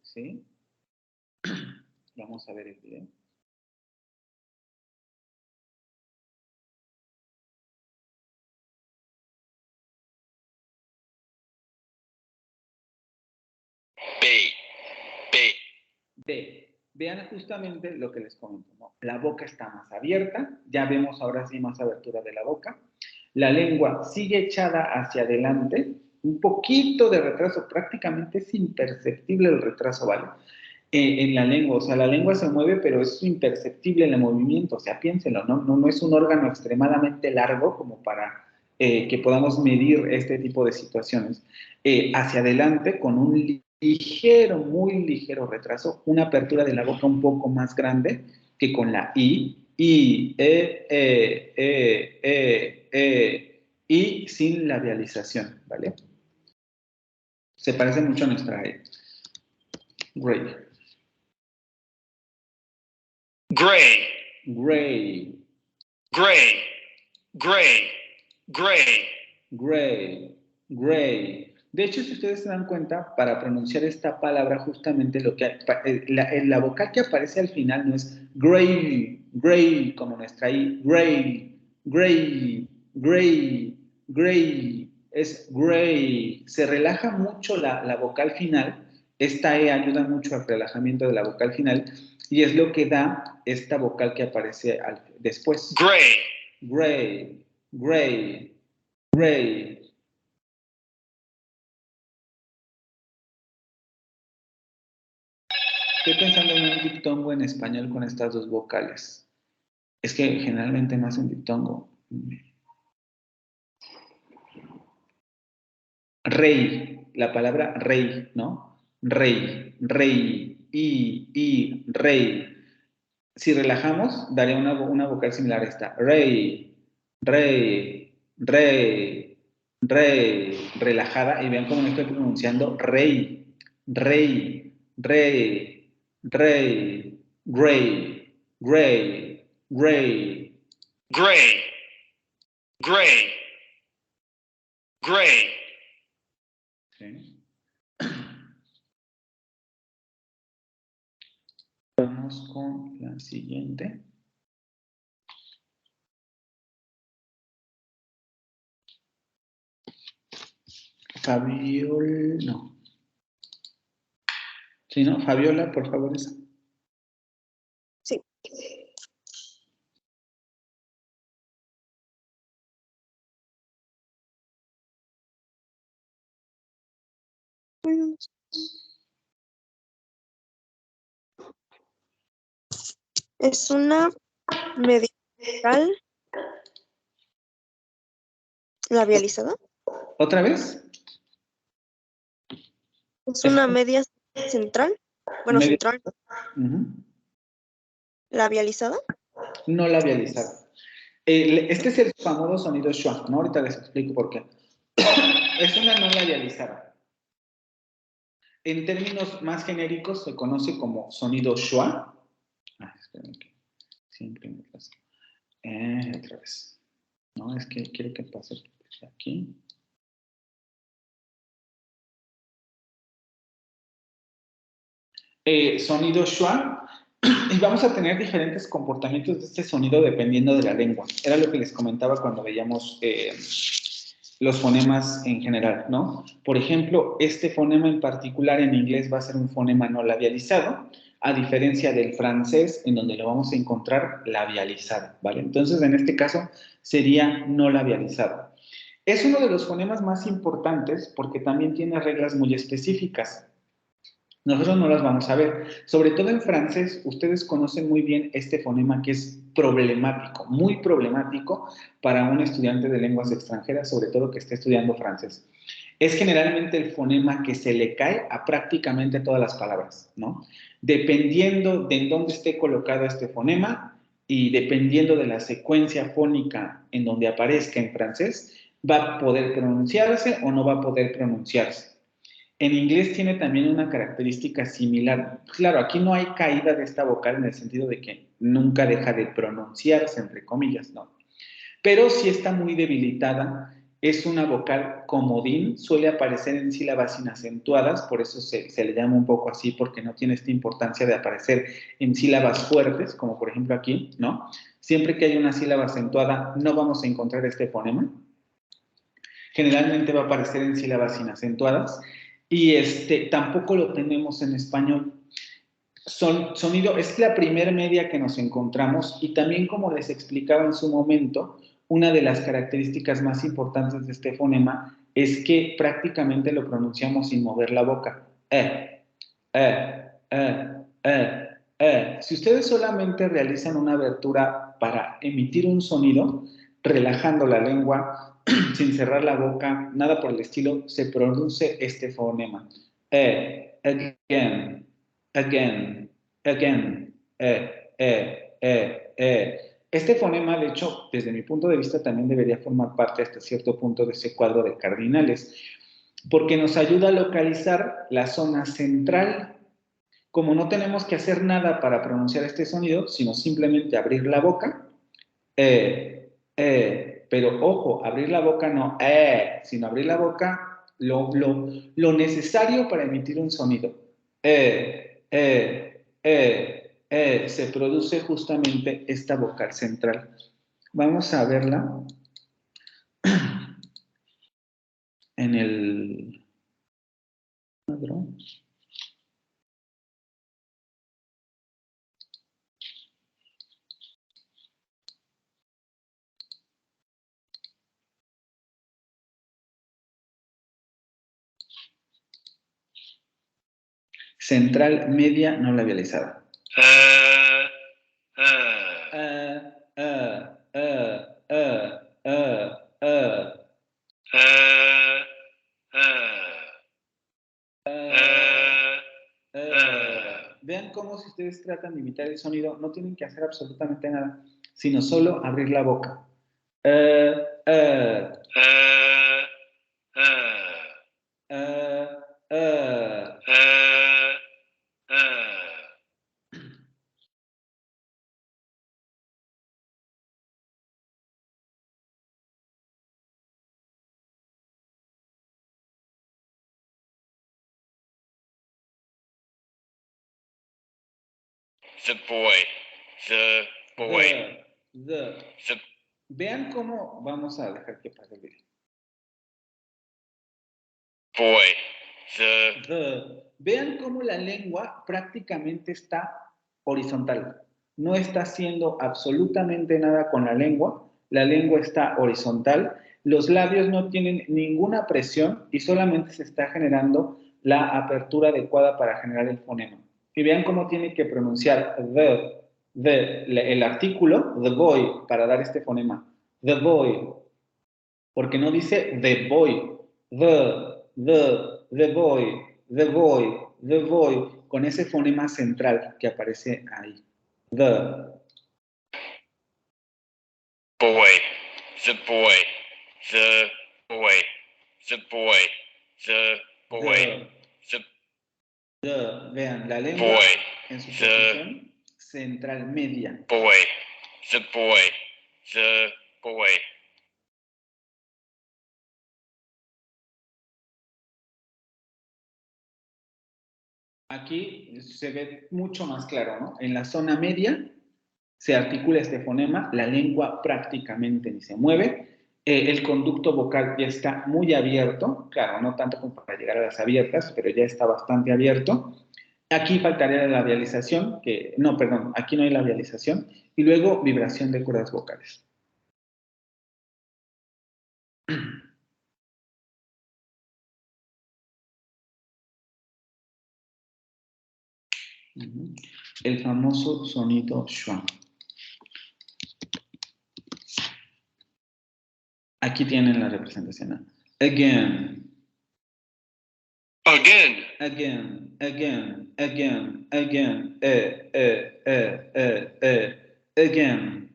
¿Sí? Vamos a ver el video. Vean justamente lo que les comento, ¿no? La boca está más abierta, ya vemos ahora sí más abertura de la boca. La lengua sigue echada hacia adelante, un poquito de retraso, prácticamente es imperceptible el retraso, ¿vale? En la lengua, o sea, la lengua se mueve, pero es imperceptible el movimiento, o sea, piénsenlo, no es un órgano extremadamente largo como para que podamos medir este tipo de situaciones. Hacia adelante, con un ligero, muy ligero retraso, una apertura de la boca un poco más grande que con la y sin labialización, ¿vale? Se parece mucho a nuestra Great. Gray, Gray, gray, gray, gray. gray, gray. De hecho, si ustedes se dan cuenta, para pronunciar esta palabra, justamente lo que la vocal que aparece al final no es gray, gray, como nuestra I, gray, gray, gray, gray, es gray. Se relaja mucho la vocal final. Esta E ayuda mucho al relajamiento de la vocal final y es lo que da esta vocal que aparece después. Gray, Gray, gray, gray. Estoy pensando en un diptongo en español con estas dos vocales. Es que generalmente no hacen diptongo. Rey, la palabra rey, ¿no? Rey, rey, rey. Si relajamos, daría una vocal similar a esta. Rey, rey, rey, rey. Relajada y vean cómo me estoy pronunciando. Rey, rey, rey, rey, gray, gray, gray. gray, gray, gray. ¿Sí? Vamos con la siguiente. Fabiola, no. Sí, ¿no? Fabiola, por favor, esa. Sí. Es una media central labializada. ¿Otra vez? Es una media central. Bueno, Media- central Ujú. labializada. No labializada. Este es el famoso sonido schwa, ¿no? Ahorita les explico por qué. Es una no labializada. En términos más genéricos se conoce como sonido schwa. Esperen que siempre me pasa. Otra vez. No, es que quiero que pase aquí. Sonido schwa. Y vamos a tener diferentes comportamientos de este sonido dependiendo de la lengua. Era lo que les comentaba cuando veíamos los fonemas en general, ¿no? Por ejemplo, este fonema en particular en inglés va a ser un fonema no labializado, a diferencia del francés, en donde lo vamos a encontrar labializado, ¿vale? Entonces, en este caso, sería no labializado. Es uno de los fonemas más importantes porque también tiene reglas muy específicas. Nosotros no las vamos a ver. Sobre todo en francés, ustedes conocen muy bien este fonema que es problemático, muy problemático para un estudiante de lenguas extranjeras, sobre todo que esté estudiando francés. Es generalmente el fonema que se le cae a prácticamente todas las palabras, ¿no? Dependiendo de en dónde esté colocado este fonema y dependiendo de la secuencia fónica en donde aparezca en francés, va a poder pronunciarse o no va a poder pronunciarse. En inglés tiene también una característica similar. Claro, aquí no hay caída de esta vocal en el sentido de que nunca deja de pronunciarse, entre comillas, ¿no? Pero sí está muy debilitada. Es una vocal comodín, suele aparecer en sílabas inacentuadas, por eso se le llama un poco así, porque no tiene esta importancia de aparecer en sílabas fuertes, como por ejemplo aquí, ¿no? Siempre que hay una sílaba acentuada, no vamos a encontrar este fonema. Generalmente va a aparecer en sílabas inacentuadas y tampoco lo tenemos en español. Sonido es la primer media que nos encontramos y también, como les explicaba en su momento, una de las características más importantes de este fonema es que prácticamente lo pronunciamos sin mover la boca. Si ustedes solamente realizan una abertura para emitir un sonido, relajando la lengua, sin cerrar la boca, nada por el estilo, se produce este fonema. Again, again, again, Este fonema, de hecho, desde mi punto de vista, también debería formar parte hasta cierto punto de ese cuadro de cardinales, porque nos ayuda a localizar la zona central. Como no tenemos que hacer nada para pronunciar este sonido, sino simplemente abrir la boca, pero ojo, abrir la boca no, sino abrir la boca lo necesario para emitir un sonido. Se produce justamente esta vocal central. Vamos a verla en el cuadro. Central media no labializada. Vean cómo si ustedes tratan de imitar el sonido, no tienen que hacer absolutamente nada, sino solo abrir la boca. The boy. The boy. The. Vean cómo vamos a dejar que pase el video. Boy. The. Vean cómo la lengua prácticamente está horizontal. No está haciendo absolutamente nada con la lengua. La lengua está horizontal. Los labios no tienen ninguna presión y solamente se está generando la apertura adecuada para generar el fonema. Y vean cómo tiene que pronunciar el artículo, the boy, para dar este fonema. The boy. Porque no dice the boy. The boy, con ese fonema central que aparece ahí. The. Boy. The boy. The boy. The boy. The boy. Vean, la lengua Boy. en su posición central media. Boy. The boy. The boy. Aquí se ve mucho más claro, ¿no? En la zona media se articula este fonema, la lengua prácticamente ni se mueve, el conducto vocal ya está muy abierto, claro, no tanto como para llegar a las abiertas, pero ya está bastante abierto. Aquí faltaría la labialización, aquí no hay labialización, y luego vibración de cuerdas vocales. El famoso sonido schwa. Aquí tienen la representación. Again. Again. Again. Again. Again. Again. Again. Again.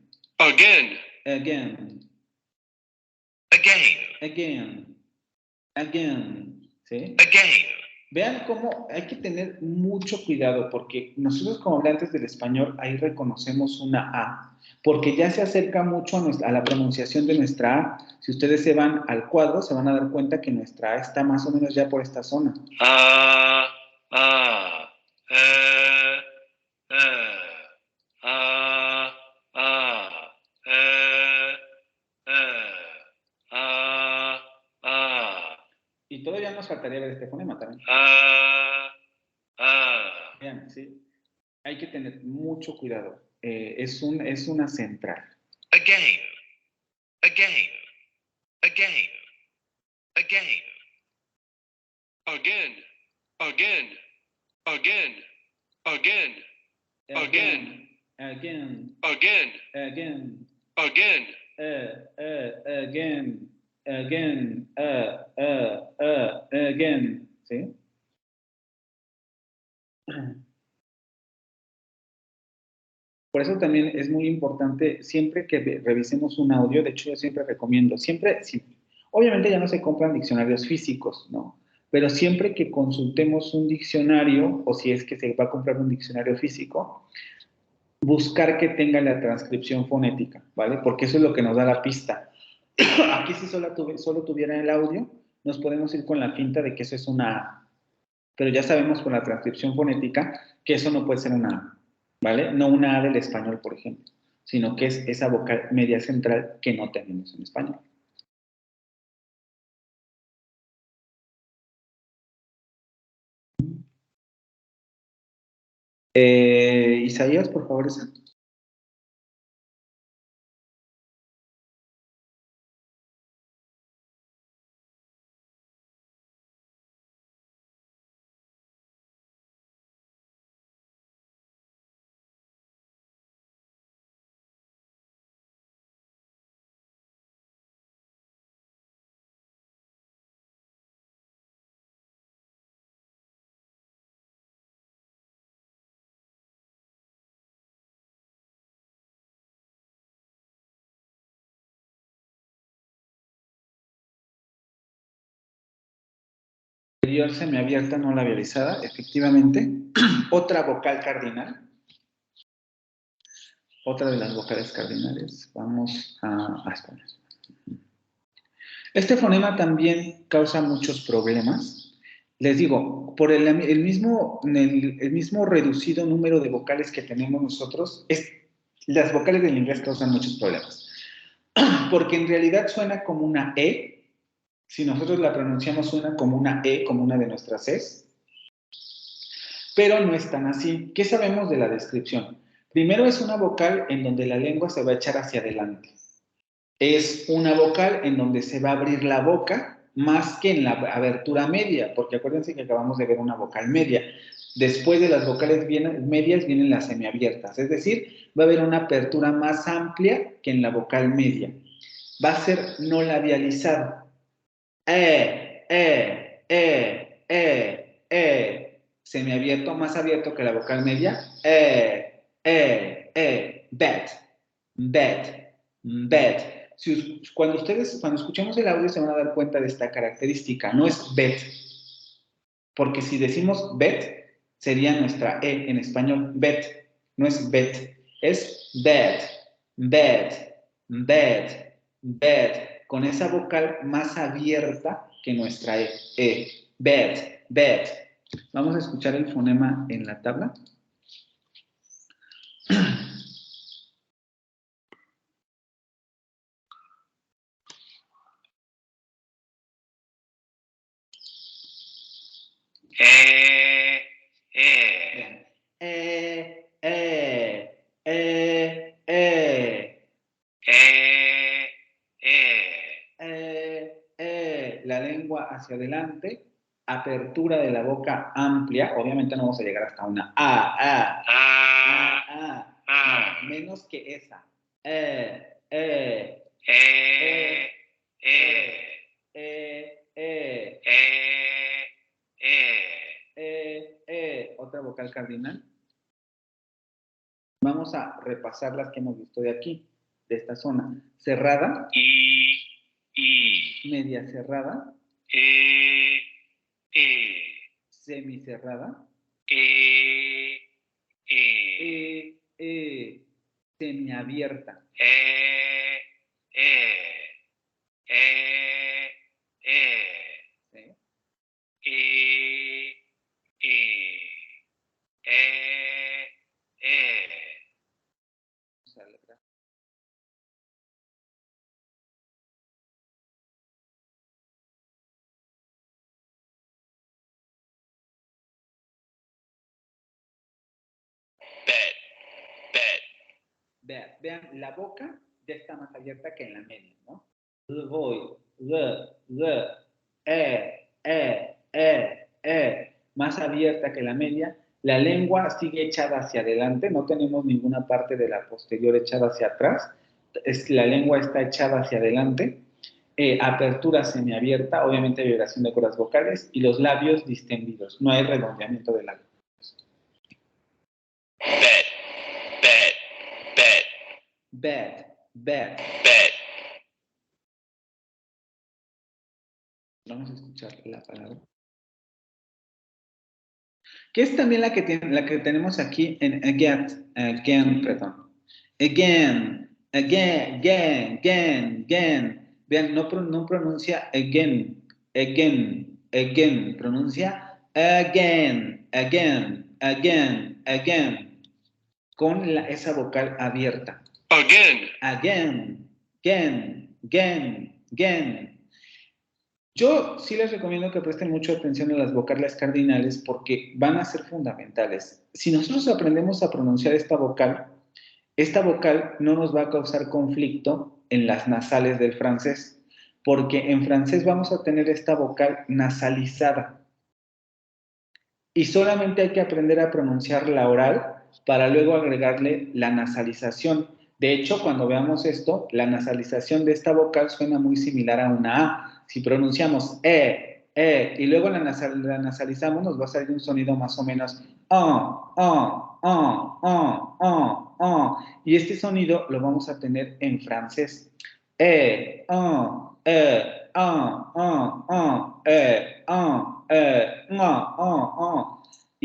Again. Again. Again. Again. ¿Sí? Again. Vean cómo hay que tener mucho cuidado porque nosotros como hablantes del español ahí reconocemos una A, porque ya se acerca mucho a la pronunciación de nuestra A. Si ustedes se van al cuadro, se van a dar cuenta que nuestra A está más o menos ya por esta zona. Y todavía nos faltaría ver este fonema también. Vean, sí. Hay que tener mucho cuidado. Es una central. Again. Again. Again. again, again, again, again, again, again, again, again, again, again, again, again, again, ¿sí? Por eso también es muy importante, siempre que revisemos un audio, de hecho yo siempre recomiendo, siempre, sí, obviamente ya no se compran diccionarios físicos, ¿no? Pero siempre que consultemos un diccionario, o si es que se va a comprar un diccionario físico, buscar que tenga la transcripción fonética, ¿vale? Porque eso es lo que nos da la pista. Aquí si solo tuviera el audio, nos podemos ir con la finta de que eso es una A, pero ya sabemos con la transcripción fonética que eso no puede ser una A, ¿vale? No una A del español, por ejemplo, sino que es esa vocal media central que no tenemos en español. Isaías, por favor, esa. Anterior semiabierta no labializada, efectivamente. Otra vocal cardinal. Otra de las vocales cardinales. Vamos a español. Este fonema también causa muchos problemas. Les digo, por el mismo reducido número de vocales que tenemos nosotros, las vocales del inglés causan muchos problemas. Porque en realidad suena como una E. Si nosotros la pronunciamos suena como una E, como una de nuestras E's. Pero no es tan así. ¿Qué sabemos de la descripción? Primero es una vocal en donde la lengua se va a echar hacia adelante. Es una vocal en donde se va a abrir la boca más que en la abertura media, porque acuérdense que acabamos de ver una vocal media. Después de las vocales medias vienen las semiabiertas, es decir, va a haber una apertura más amplia que en la vocal media. Va a ser no labializado. Semiabierto, más abierto que la vocal media. Bet, bet, bet. Cuando escuchemos el audio se van a dar cuenta de esta característica. No es bet, porque si decimos bet, sería nuestra E en español. Bet, no es bet, es bet, bet, bet, bet, con esa vocal más abierta que nuestra E. Bet, bet. Vamos a escuchar el fonema en la tabla. La lengua hacia adelante, apertura de la boca amplia, obviamente no vamos a llegar hasta una no, menos que esa. Otra vocal cardinal. Vamos a repasar las que hemos visto de aquí, de esta zona. Cerrada. Media cerrada. Semicerrada. Semiabierta. Vean, la boca ya está más abierta que en la media, ¿no? Voy, más abierta que la media. La lengua sigue echada hacia adelante, no tenemos ninguna parte de la posterior echada hacia atrás. La lengua está echada hacia adelante. Apertura semiabierta, obviamente vibración de cuerdas vocales, y los labios distendidos. No hay redondeamiento de labios. bed, bed, bed, Bed, bed. bed, Vamos a escuchar la palabra. Que es también la que tenemos aquí en again, perdón. Again. Vean, no pronuncia again, pronuncia again, con esa vocal abierta. Again. Again. Yo sí les recomiendo que presten mucha atención a las vocales cardinales porque van a ser fundamentales. Si nosotros aprendemos a pronunciar esta vocal no nos va a causar conflicto en las nasales del francés, porque en francés vamos a tener esta vocal nasalizada. Y solamente hay que aprender a pronunciar la oral para luego agregarle la nasalización. De hecho, cuando veamos esto, la nasalización de esta vocal suena muy similar a una A. Si pronunciamos y luego la nasalizamos, nos va a salir un sonido más o menos y este sonido lo vamos a tener en francés. Y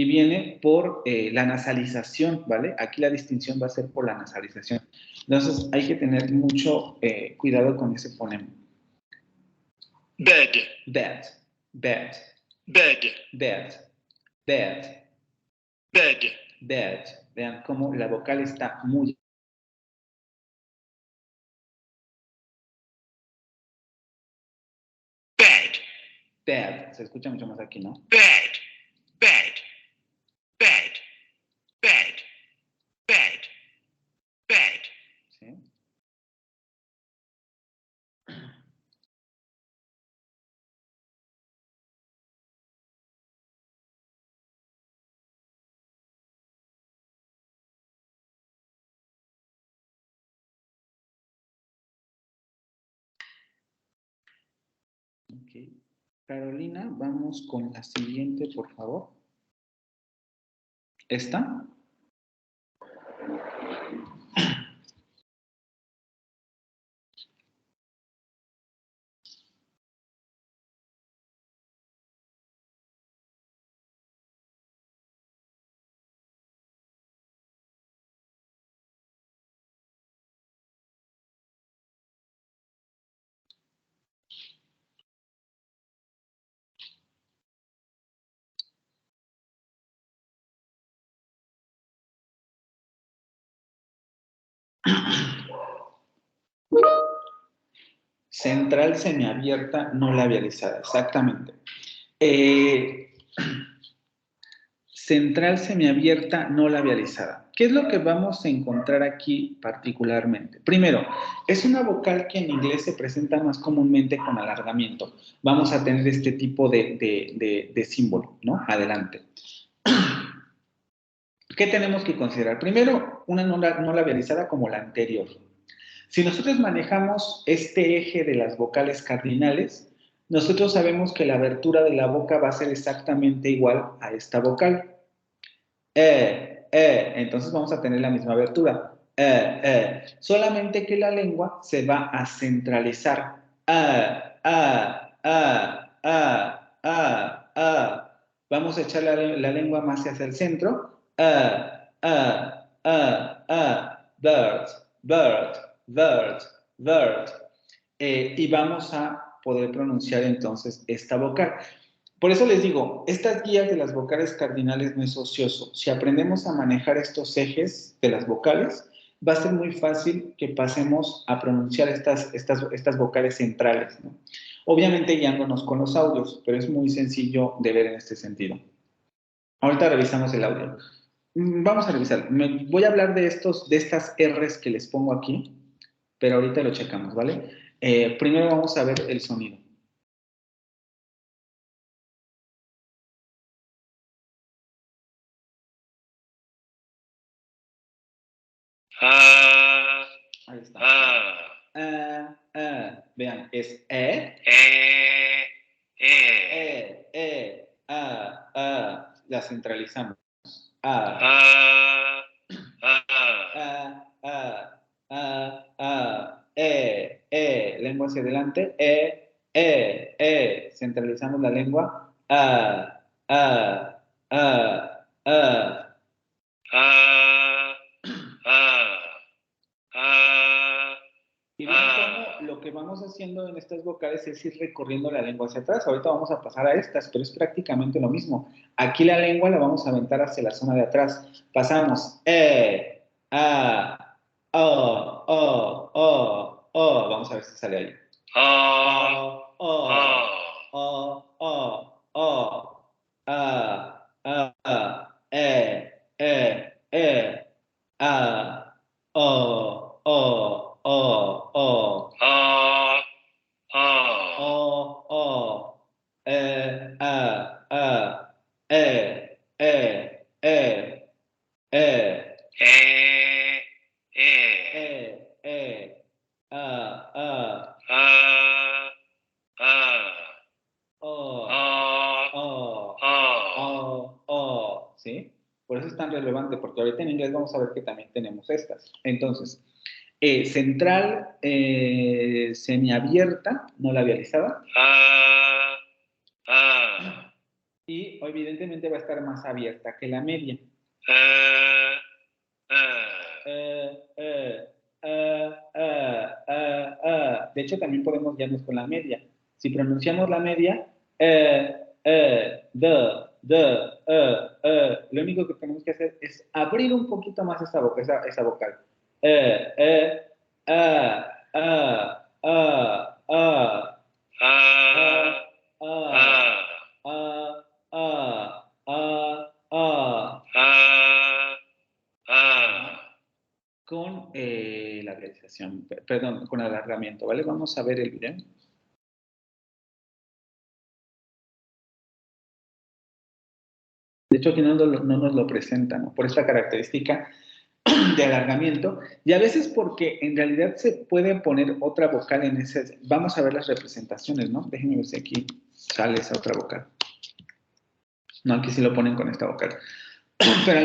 viene por la nasalización, ¿vale? Aquí la distinción va a ser por la nasalización. Entonces hay que tener mucho cuidado con ese fonema. Bed. Bed, bed, Bed. bed, bed, Bed. bed. Vean cómo la vocal está muy... Bed. Bed. Se escucha mucho más aquí, ¿no? Bed. Bed. Bed. Bed. Bed. Bed. ¿Sí? Ok. Carolina, vamos con la siguiente, por favor. ¿Esta? Central semiabierta no labializada, exactamente. Central semiabierta no labializada. ¿Qué es lo que vamos a encontrar aquí particularmente? Primero, es una vocal que en inglés se presenta más comúnmente con alargamiento. Vamos a tener este tipo de símbolo, ¿no? Adelante. ¿Qué tenemos que considerar? Primero, una no labializada como la anterior. Si nosotros manejamos este eje de las vocales cardinales, nosotros sabemos que la abertura de la boca va a ser exactamente igual a esta vocal. Entonces vamos a tener la misma abertura. Solamente que la lengua se va a centralizar. Vamos a echar la lengua más hacia el centro. Bird. Y vamos a poder pronunciar entonces esta vocal. Por eso les digo, estas guías de las vocales cardinales no es ocioso. Si aprendemos a manejar estos ejes de las vocales, va a ser muy fácil que pasemos a pronunciar estas vocales centrales, ¿no? Obviamente guiándonos con los audios, pero es muy sencillo de ver en este sentido. Ahorita revisamos el audio. Vamos a revisar. Voy a hablar de estas R's que les pongo aquí, pero ahorita lo checamos, ¿vale? Primero vamos a ver el sonido. Ahí está. a, Vean, es la centralizamos. Lengua hacia adelante. Centralizamos la lengua. Y ven cómo lo que vamos haciendo en estas vocales es ir recorriendo la lengua hacia atrás. Ahorita vamos a pasar a estas, pero es prácticamente lo mismo. Aquí la lengua la vamos a aventar hacia la zona de atrás. Pasamos Vamos a ver si sale ahí. ¿Sí? Por eso es tan relevante, porque ahorita en inglés vamos a ver que también tenemos estas. Entonces, central semiabierta, no labializada. Y evidentemente va a estar más abierta que la media. De hecho, también podemos guiarnos con la media. Si pronunciamos la media, lo único que tenemos que hacer es abrir un poquito más esa vocal. Con la realización, perdón, con alargamiento, ¿vale? Vamos a ver el video. De hecho, aquí no nos lo presentan, ¿no? Por esta característica de alargamiento, y a veces porque en realidad se puede poner otra vocal en ese. Vamos a ver las representaciones, ¿no? Déjenme ver si aquí sale esa otra vocal. No, aquí sí lo ponen con esta vocal. Pero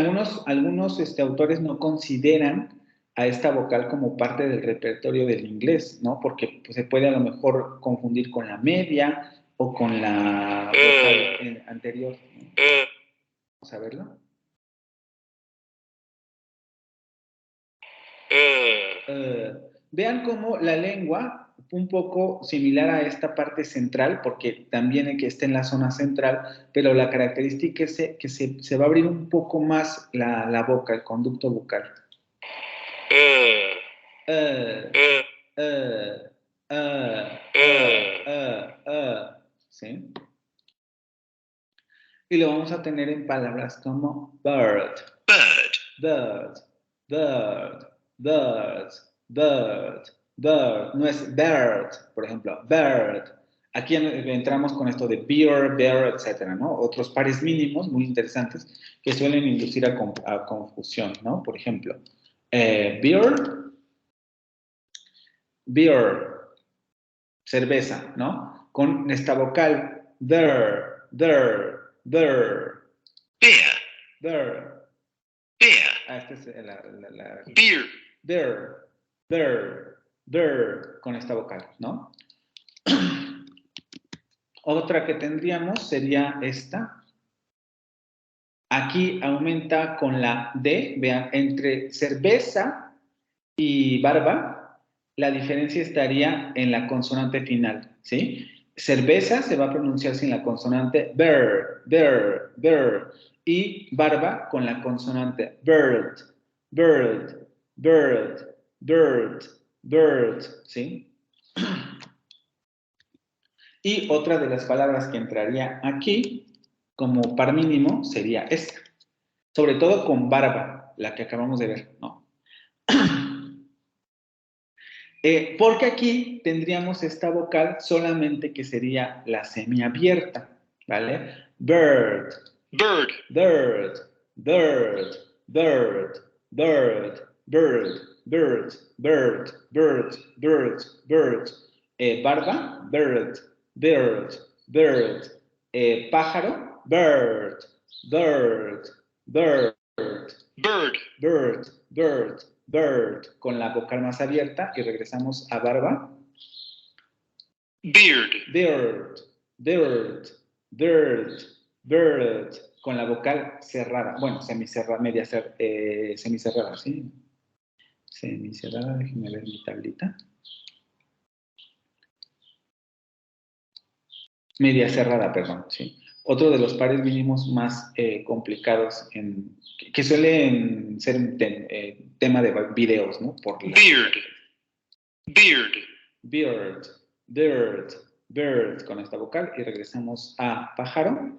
algunos autores no consideran a esta vocal como parte del repertorio del inglés, ¿no? Porque pues, se puede a lo mejor confundir con la media o con la vocal anterior, ¿no? Vamos a verlo. Vean cómo la lengua, un poco similar a esta parte central, porque también que está en la zona central, pero la característica es que se va a abrir un poco más la boca, el conducto vocal. ¿Sí? Y lo vamos a tener en palabras como bird, bird, bird, bird, bird, bird. No es bird, por ejemplo, bird. Aquí entramos con esto de beer, bear, etcétera, ¿no? Otros pares mínimos muy interesantes que suelen inducir a confusión, ¿no? Por ejemplo, beer, cerveza, ¿no? Con esta vocal, beer. Beer. Esta es beer, con esta vocal, ¿no? Otra que tendríamos sería esta. Aquí aumenta con la D, vean, entre cerveza y barba, la diferencia estaría en la consonante final, ¿sí? Cerveza se va a pronunciar sin la consonante bird, y barba con la consonante bird, ¿sí? Y otra de las palabras que entraría aquí como par mínimo sería esta, sobre todo con barba, la que acabamos de ver, ¿no? Porque aquí tendríamos esta vocal solamente que sería la semiabierta, ¿vale? Bird, bird, bird, bird, bird, bird, bird, bird, bird, bird, bird, bird. Barba, bird, bird, bird. Pájaro, bird, bird, bird, bird, bird, bird, bird. Con la vocal más abierta y regresamos a barba. beard, Bird, bird, bird, bird. Con la vocal cerrada. Bueno, semicerrada, semicerrada, ¿sí? Semicerrada, déjenme ver mi tablita. Media cerrada, perdón, sí. Otro de los pares mínimos más complicados que suelen ser un tema de videos, ¿no? Por la... beard, beard, Bird, bird, bird, con esta vocal. Y regresamos a pájaro.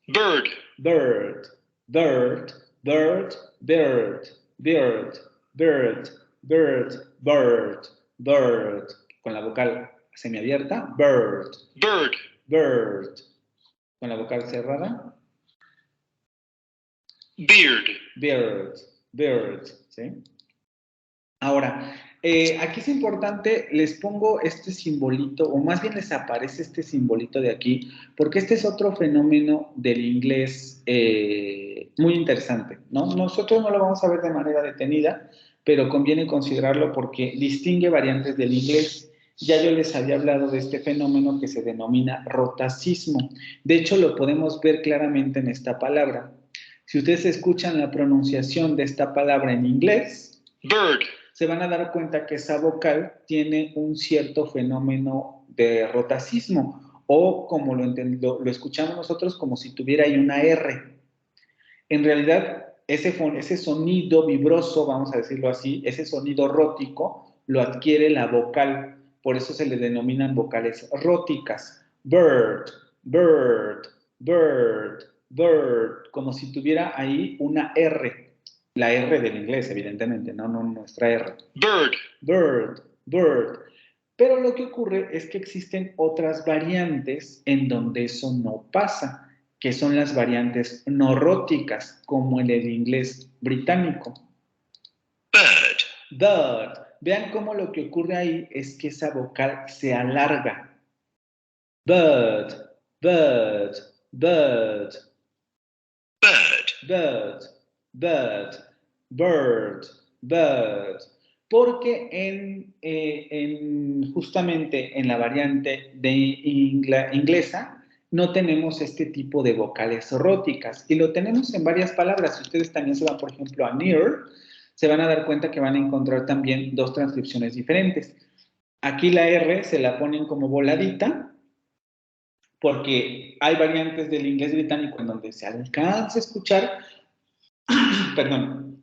bird, Bird, bird, bird, bird, bird, bird, bird, bird, bird. Con la vocal semiabierta. Bird, bird, bird. Con la vocal cerrada. beard, Bird, bird, ¿sí? Ahora, aquí es importante, les pongo este simbolito, o más bien les aparece este simbolito de aquí, porque este es otro fenómeno del inglés muy interesante, ¿no? Nosotros no lo vamos a ver de manera detenida, pero conviene considerarlo porque distingue variantes del inglés. Ya yo les había hablado de este fenómeno que se denomina rotacismo. De hecho, lo podemos ver claramente en esta palabra. Si ustedes escuchan la pronunciación de esta palabra en inglés, bird, se van a dar cuenta que esa vocal tiene un cierto fenómeno de rotacismo, o como lo escuchamos nosotros, como si tuviera ahí una R. En realidad, ese sonido vibroso, vamos a decirlo así, ese sonido rótico, lo adquiere la vocal. Por eso se le denominan vocales róticas. Bird, bird, bird, bird, como si tuviera ahí una R. La R del inglés, evidentemente, no nuestra R. bird, Bird, bird. Pero lo que ocurre es que existen otras variantes en donde eso no pasa, que son las variantes no róticas, como en el inglés británico. bird, Bird. Vean cómo lo que ocurre ahí es que esa vocal se alarga. Bird, bird, bird, bird, bird, bird, bird, bird. Porque justamente en la variante de inglesa no tenemos este tipo de vocales róticas y lo tenemos en varias palabras. Si ustedes también se van, por ejemplo, a near, se van a dar cuenta que van a encontrar también dos transcripciones diferentes. Aquí la R se la ponen como voladita porque hay variantes del inglés británico en donde se alcanza a escuchar, perdón,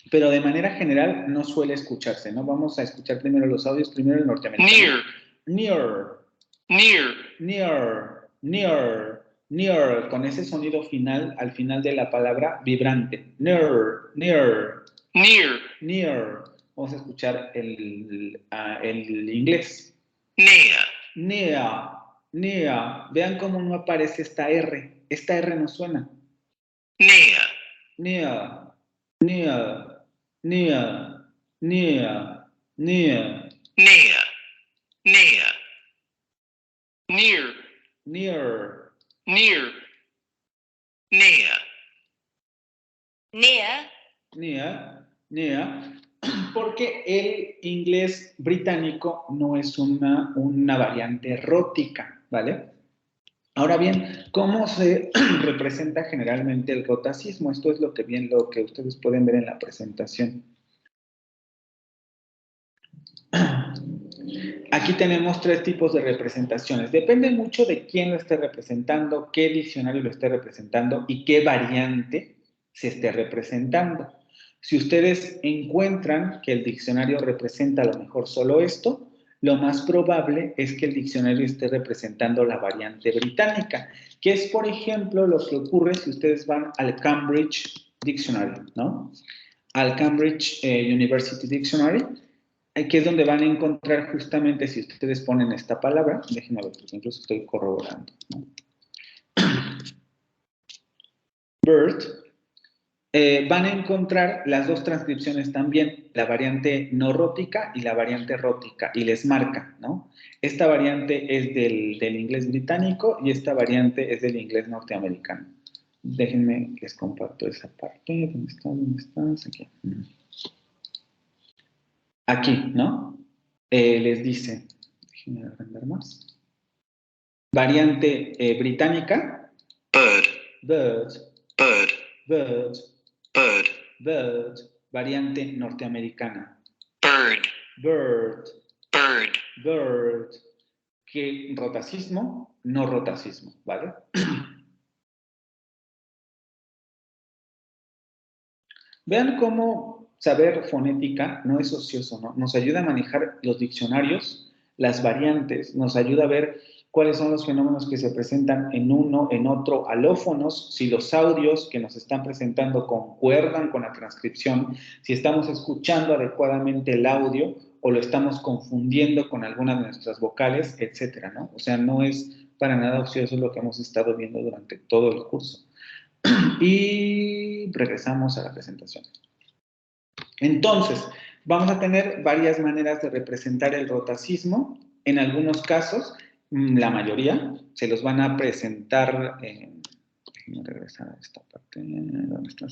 pero de manera general no suele escucharse, ¿no? Vamos a escuchar primero los audios, primero el norteamericano. near, Near, near, near, near, con ese sonido final, al final de la palabra, vibrante. Near, near, near, near. Vamos a escuchar el inglés. near, Near, near. Vean cómo no aparece esta R. Esta R no suena. near, Near, near, near, near, near, near, near, near, near. near, near, Near. Near, near, porque el inglés británico no es una variante rótica, ¿vale? Ahora bien, ¿cómo se representa generalmente el rotacismo? Esto es lo que ustedes pueden ver en la presentación. Aquí tenemos tres tipos de representaciones. Depende mucho de quién lo esté representando, qué diccionario lo esté representando y qué variante se esté representando. Si ustedes encuentran que el diccionario representa a lo mejor solo esto, lo más probable es que el diccionario esté representando la variante británica, que es, por ejemplo, lo que ocurre si ustedes van al Cambridge Dictionary, ¿no? Al Cambridge University Dictionary, que es donde van a encontrar justamente, si ustedes ponen esta palabra, déjenme ver, porque incluso estoy corroborando, ¿no? Bird, van a encontrar las dos transcripciones también, la variante no rótica y la variante rótica, y les marca, ¿no? Esta variante es del inglés británico y esta variante es del inglés norteamericano. Déjenme, les comparto esa parte. ¿Dónde está? ¿Dónde estás? Aquí. Aquí, ¿no? Les dice, déjenme agrandar más. Variante británica. bird, Bird, bird, bird, bird, bird. Variante norteamericana. bird, Bird, bird, bird. Que rotacismo, no rotacismo, ¿vale? Vean cómo saber fonética no es ocioso, ¿no? Nos ayuda a manejar los diccionarios, las variantes, nos ayuda a ver cuáles son los fenómenos que se presentan en uno, en otro, alófonos, si los audios que nos están presentando concuerdan con la transcripción, si estamos escuchando adecuadamente el audio o lo estamos confundiendo con alguna de nuestras vocales, etcétera, ¿no? O sea, no es para nada ocioso lo que hemos estado viendo durante todo el curso. Y regresamos a la presentación. Entonces, vamos a tener varias maneras de representar el rotacismo. En algunos casos, la mayoría, se los van a presentar. Déjenme regresar a esta parte. ¿Dónde está?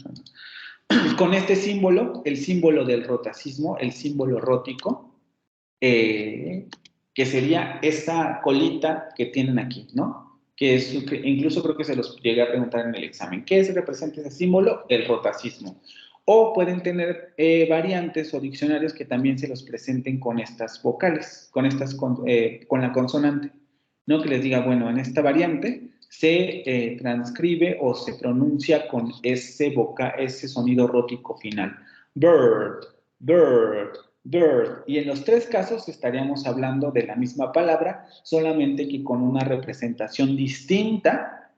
Con este símbolo, el símbolo del rotacismo, el símbolo rótico, que sería esa colita que tienen aquí, ¿no? Que incluso creo que se los llegué a preguntar en el examen. ¿Qué representa ese símbolo? El rotacismo. O pueden tener variantes o diccionarios que también se los presenten con estas vocales, con la consonante, ¿no? Que les diga, bueno, en esta variante se transcribe o se pronuncia con ese sonido rótico final. Bird, bird, bird. Y en los tres casos estaríamos hablando de la misma palabra, solamente que con una representación distinta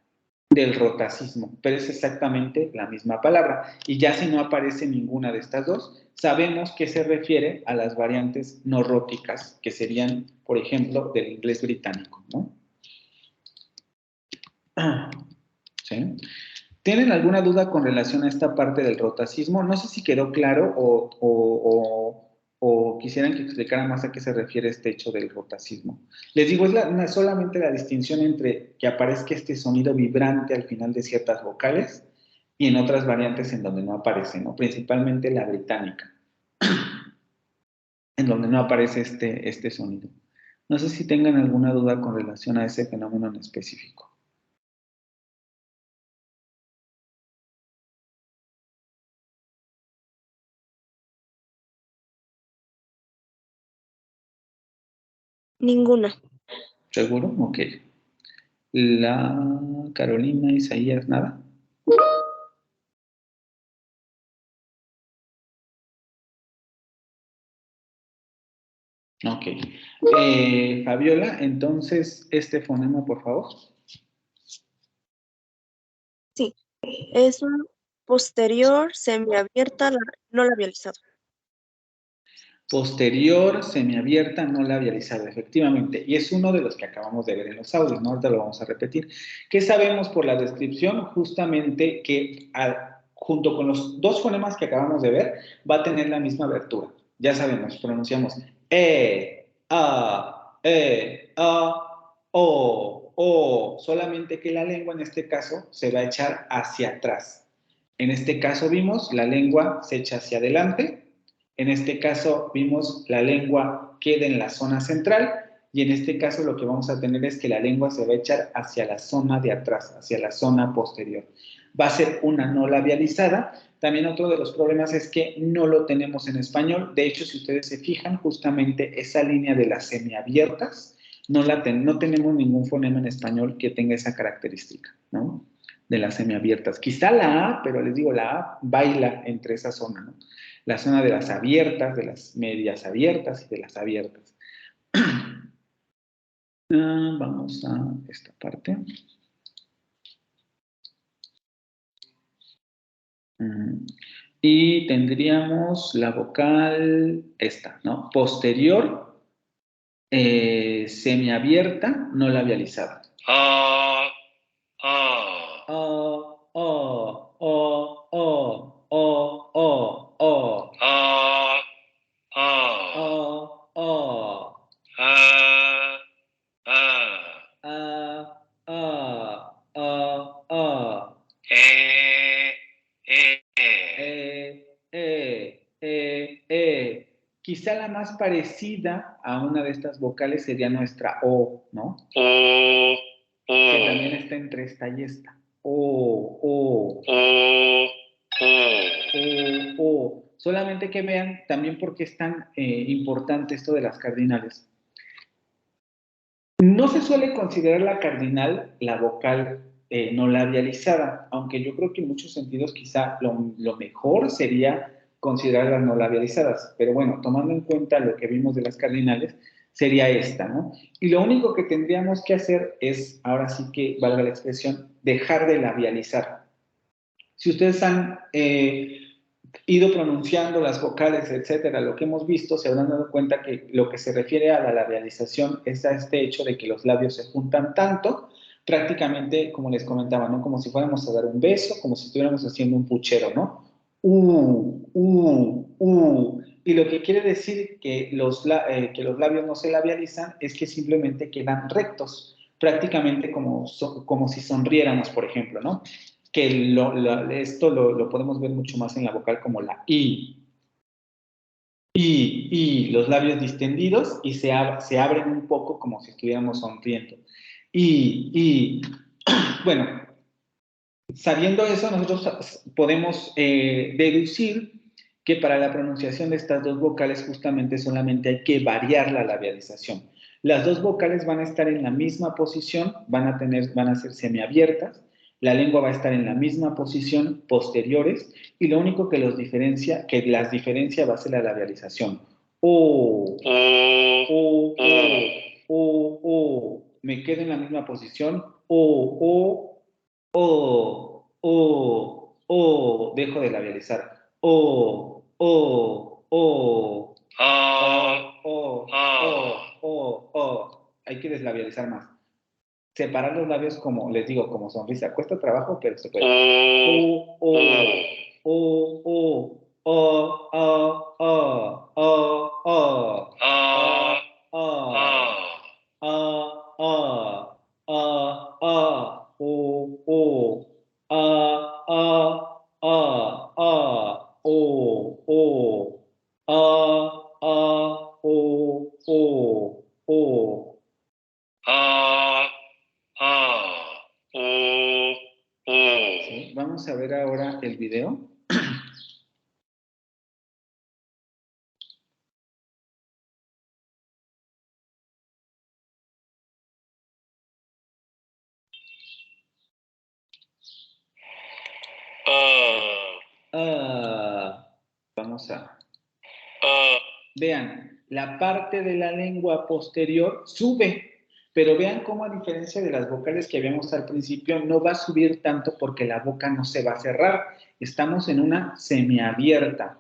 del rotacismo, pero es exactamente la misma palabra. Y ya si no aparece ninguna de estas dos, sabemos que se refiere a las variantes no róticas, que serían, por ejemplo, del inglés británico, ¿no? ¿Sí? ¿Tienen alguna duda con relación a esta parte del rotacismo? No sé si quedó claro o quisieran que explicara más a qué se refiere este hecho del rotacismo. Les digo, es solamente la distinción entre que aparezca este sonido vibrante al final de ciertas vocales y en otras variantes en donde no aparece, ¿no? Principalmente la británica, en donde no aparece este sonido. No sé si tengan alguna duda con relación a ese fenómeno en específico. Ninguna. ¿Seguro? Ok. La Carolina, Isaías, nada. Ok. Fabiola, entonces, este fonema, por favor. Sí. Es un posterior semiabierta no labializado. Posterior, semiabierta, no labializada, efectivamente. Y es uno de los que acabamos de ver en los audios, ¿no? Ahorita lo vamos a repetir. ¿Qué sabemos por la descripción? Justamente que junto con los dos fonemas que acabamos de ver, va a tener la misma abertura. Ya sabemos, pronunciamos o, solamente que la lengua en este caso se va a echar hacia atrás. En este caso vimos la lengua se echa hacia adelante. En este caso vimos la lengua queda en la zona central y en este caso lo que vamos a tener es que la lengua se va a echar hacia la zona de atrás, hacia la zona posterior. Va a ser una no labializada. También otro de los problemas es que no lo tenemos en español. De hecho, si ustedes se fijan, justamente esa línea de las semiabiertas, no tenemos ningún fonema en español que tenga esa característica, ¿no? De las semiabiertas. Quizá la A, pero les digo, la A baila entre esa zona, ¿no? La zona de las abiertas, de las medias abiertas y de las abiertas. Vamos a esta parte. Y tendríamos la vocal esta, ¿no? Posterior, semiabierta, no labializada. o, a, Quizá la más parecida a una de estas vocales sería nuestra O, ¿no? Que también está entre esta y esta. O. Solamente que vean también por qué es tan importante esto de las cardinales. No se suele considerar la cardinal la vocal no labializada, aunque yo creo que en muchos sentidos quizá lo mejor sería considerar las no labializadas, pero bueno, tomando en cuenta lo que vimos de las cardinales, sería esta, ¿no? Y lo único que tendríamos que hacer es, ahora sí que valga la expresión, dejar de labializar. Si ustedes han ido pronunciando las vocales, etcétera, lo que hemos visto, se habrán dado cuenta que lo que se refiere a la labialización es a este hecho de que los labios se juntan tanto, prácticamente, como les comentaba, ¿no? Como si fuéramos a dar un beso, como si estuviéramos haciendo un puchero, ¿no? Y lo que quiere decir que los labios no se labializan es que simplemente quedan rectos, prácticamente como si sonriéramos, por ejemplo, ¿no? Que esto lo podemos ver mucho más en la vocal como la I. Los labios distendidos y se abren un poco como si estuviéramos sonriendo. Bueno, sabiendo eso, nosotros podemos deducir que para la pronunciación de estas dos vocales justamente solamente hay que variar la labialización. Las dos vocales van a estar en la misma posición, van a ser semiabiertas, la lengua va a estar en la misma posición, posteriores, y lo único que las diferencia va a ser la labialización. Me quedo en la misma posición, dejo de labializar. Hay que deslabializar más. Separar los labios como, les digo, como sonrisa. Cuesta trabajo, pero se puede. ¿Sí? Vamos a ver ahora el video. Vamos a... Vean, la parte de la lengua posterior sube, pero vean cómo a diferencia de las vocales que habíamos al principio, no va a subir tanto porque la boca no se va a cerrar. Estamos en una semiabierta.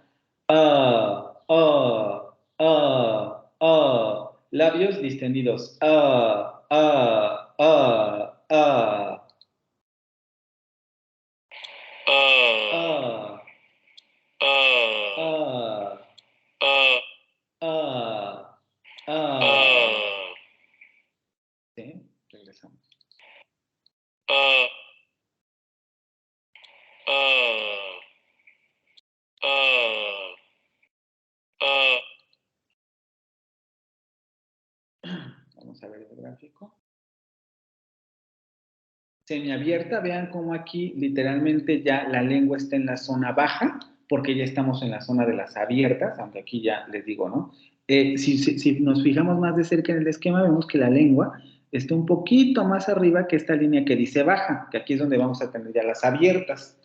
Labios distendidos. ¿Sí? Regresamos. Vamos a ver el gráfico. Semiabierta, vean cómo aquí literalmente ya la lengua está en la zona baja, porque ya estamos en la zona de las abiertas, aunque aquí ya les digo, ¿no? Si nos fijamos más de cerca en el esquema, vemos que la lengua está un poquito más arriba que esta línea que dice baja, que aquí es donde vamos a tener ya las abiertas.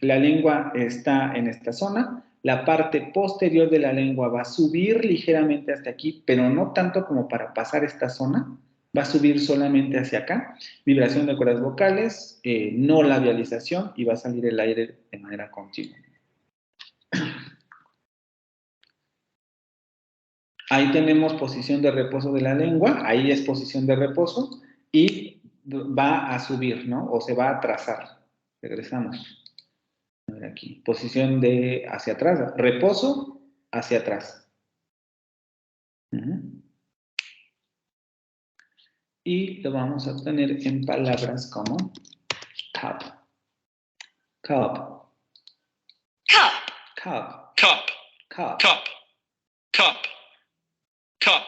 La lengua está en esta zona, la parte posterior de la lengua va a subir ligeramente hasta aquí, pero no tanto como para pasar esta zona, va a subir solamente hacia acá, vibración de cuerdas vocales, no labialización, y va a salir el aire de manera continua. Ahí tenemos posición de reposo de la lengua, ahí es posición de reposo, y va a subir, ¿no? O se va a trazar. Regresamos. A ver aquí, posición de hacia atrás, reposo hacia atrás. Y lo vamos a obtener en palabras como cup, cup, cup, cup, cup, cup. cup, cup, cup.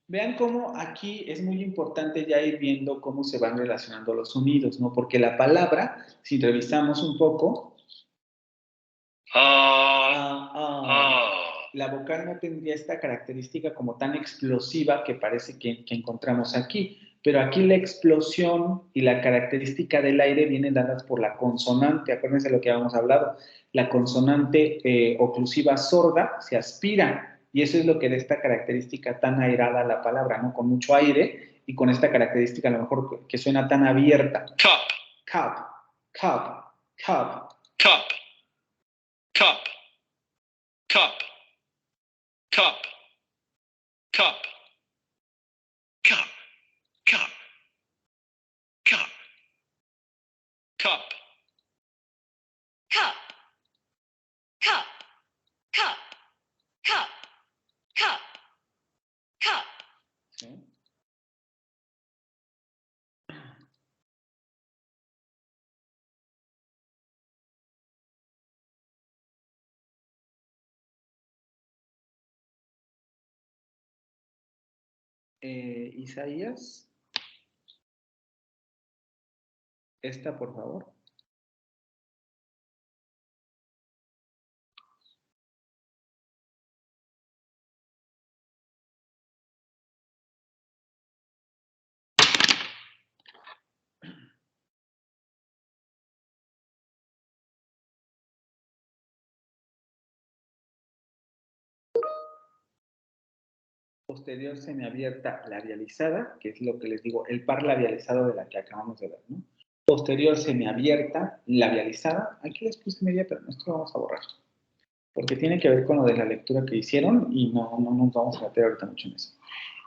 Vean cómo aquí es muy importante ya ir viendo cómo se van relacionando los sonidos, ¿no? Porque la palabra, si revisamos un poco, la vocal no tendría esta característica como tan explosiva que parece que encontramos aquí. Pero aquí la explosión y la característica del aire vienen dadas por la consonante. Acuérdense lo que habíamos hablado. La consonante oclusiva sorda se aspira. Y eso es lo que da esta característica tan airada a la palabra, ¿no? Con mucho aire y con esta característica a lo mejor que suena tan abierta. Cup, Cup, cup, cup. cup, cup, cup, cup, cup, cup, cup, cup, cup, cup, cup, cup, cup, cup, cup. ¿Sí? Isaías. Esta, por favor. Posterior semiabierta labializada, que es lo que les digo, el par labializado de la que acabamos de ver, ¿no? Posterior semiabierta labializada, aquí les puse media, pero esto lo vamos a borrar, porque tiene que ver con lo de la lectura que hicieron y no nos vamos a meter ahorita mucho en eso.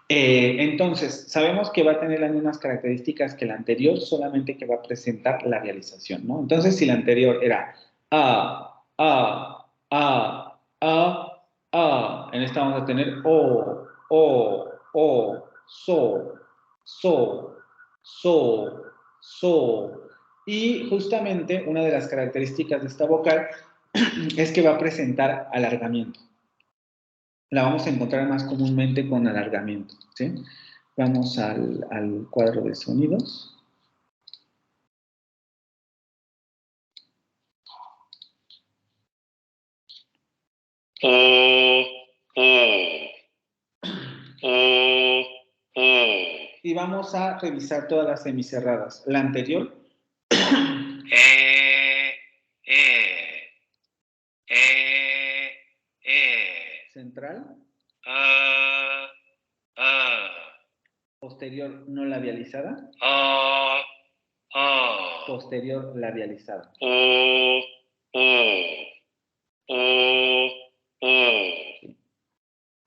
Entonces, sabemos que va a tener las mismas características que la anterior, solamente que va a presentar labialización, ¿no? Entonces, si la anterior era a, en esta vamos a tener o, so, y justamente una de las características de esta vocal es que va a presentar alargamiento. La vamos a encontrar más comúnmente con alargamiento, ¿sí? Vamos al cuadro de sonidos. Y vamos a revisar todas las semicerradas. La anterior. Central. Posterior no labializada. Posterior labializada.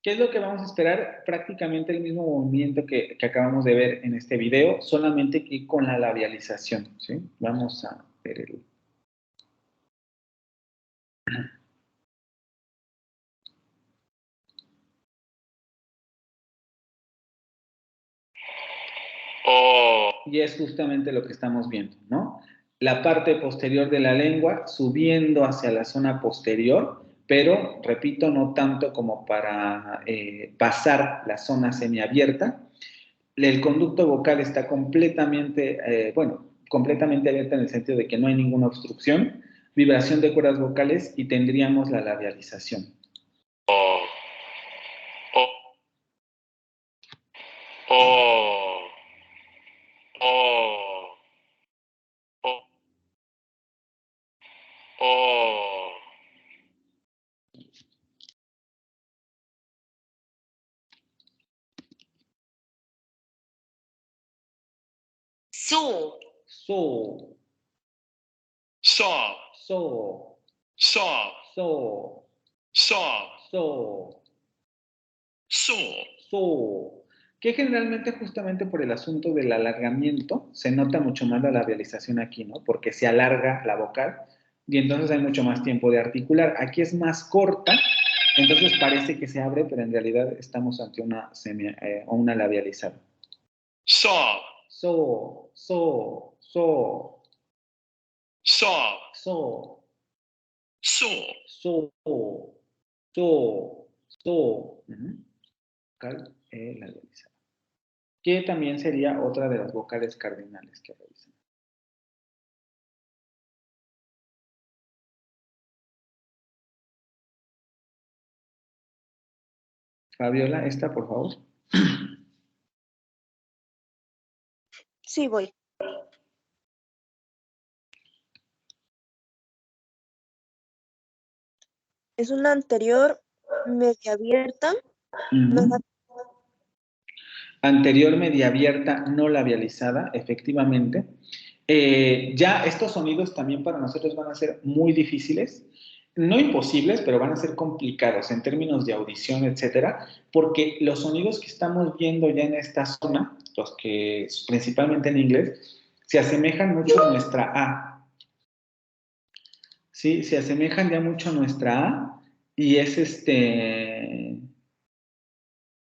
¿Qué es lo que vamos a esperar? Prácticamente el mismo movimiento que acabamos de ver en este video, solamente que con la labialización, ¿sí? Vamos a ver el... Y es justamente lo que estamos viendo, ¿no? La parte posterior de la lengua subiendo hacia la zona posterior, pero, repito, no tanto como para pasar la zona semiabierta. El conducto vocal está completamente, completamente abierta en el sentido de que no hay ninguna obstrucción, vibración de cuerdas vocales y tendríamos la labialización. Saw, So, saw, so, saw, so, saw, so, saw. so, que generalmente justamente por el asunto del alargamiento se nota mucho más la labialización aquí, ¿no? Porque se alarga la vocal y entonces hay mucho más tiempo de articular. Aquí es más corta, Entonces parece que se abre, pero en realidad estamos ante una o una labializada. Saw. So, so, so, Saw. so, Saw. so, so, so. Vocal labializada. Que también sería otra de las vocales cardinales que revisan. Fabiola, esta, por favor. Sí, voy. Es una anterior media abierta. No la- Anterior media abierta, no labializada, efectivamente. Ya estos sonidos también para nosotros van a ser muy difíciles, no imposibles, pero van a ser complicados en términos de audición, etcétera, porque los sonidos que estamos viendo ya en esta zona, los que principalmente en inglés, se asemejan mucho a nuestra A. Sí, se asemejan ya mucho a nuestra A y es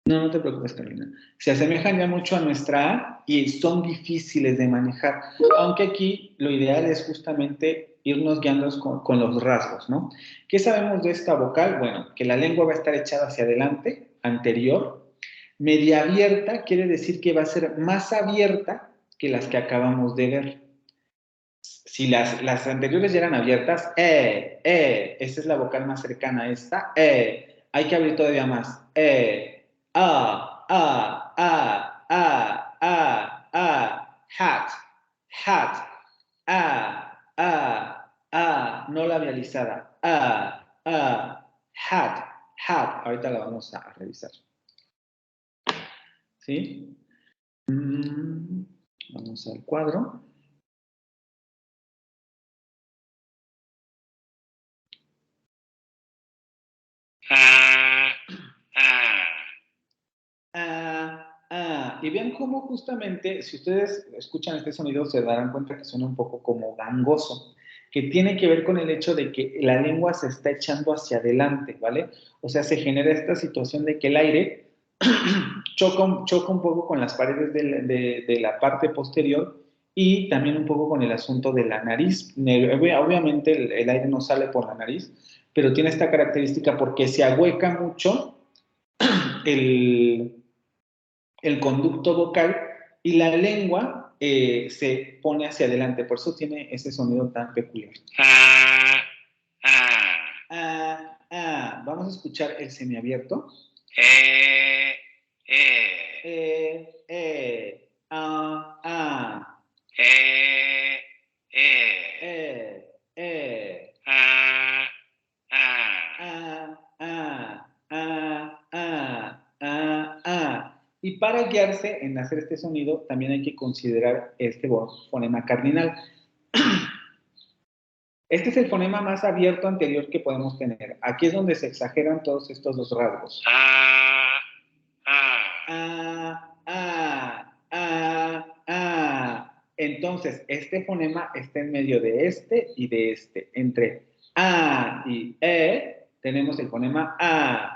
No, no te preocupes, Carolina. Se asemejan ya mucho a nuestra A y son difíciles de manejar. Aunque aquí lo ideal es justamente irnos guiando con los rasgos, ¿no? ¿Qué sabemos de esta vocal? Bueno, que la lengua va a estar echada hacia adelante, anterior. Media abierta quiere decir que va a ser más abierta que las que acabamos de ver. Si las anteriores ya eran abiertas, esa es la vocal más cercana a esta, hay que abrir todavía más, hat, no labializada, hat, ahorita la vamos a revisar, ¿sí? Vamos al cuadro. Y vean cómo justamente, si ustedes escuchan este sonido, se darán cuenta que suena un poco como gangoso, que tiene que ver con el hecho de que la lengua se está echando hacia adelante, ¿vale? O sea, se genera esta situación de que el aire choca un poco con las paredes de la parte posterior y también un poco con el asunto de la nariz. Obviamente el aire no sale por la nariz, pero tiene esta característica porque se ahueca mucho el conducto vocal y la lengua se pone hacia adelante, por eso tiene ese sonido tan peculiar. Vamos a escuchar el semiabierto. Y para guiarse en hacer este sonido, también hay que considerar este fonema cardinal. Este es el fonema más abierto anterior que podemos tener. Aquí es donde se exageran todos estos dos rasgos. Entonces, este fonema está en medio de este y de este. Entre A y E tenemos el fonema A.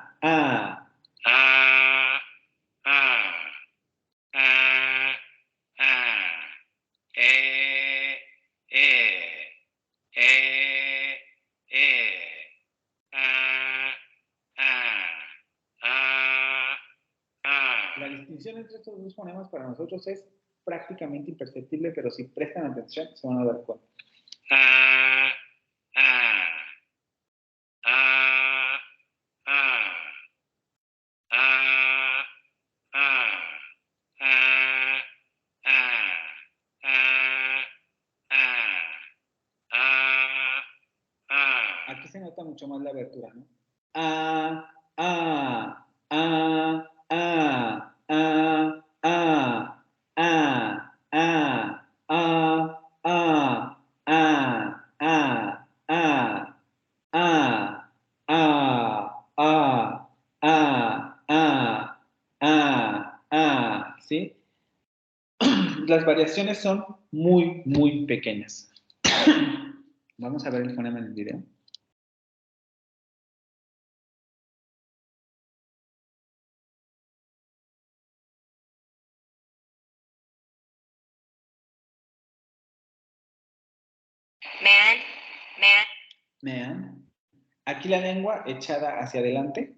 La distinción entre estos dos fonemas para nosotros es prácticamente imperceptible, pero si prestan atención se van a dar cuenta. Aquí se nota mucho más la abertura, ¿no? ¿Sí? Las variaciones son muy, muy pequeñas. Vamos a ver el fonema en el video. man, man, Man. Aquí la lengua echada hacia adelante.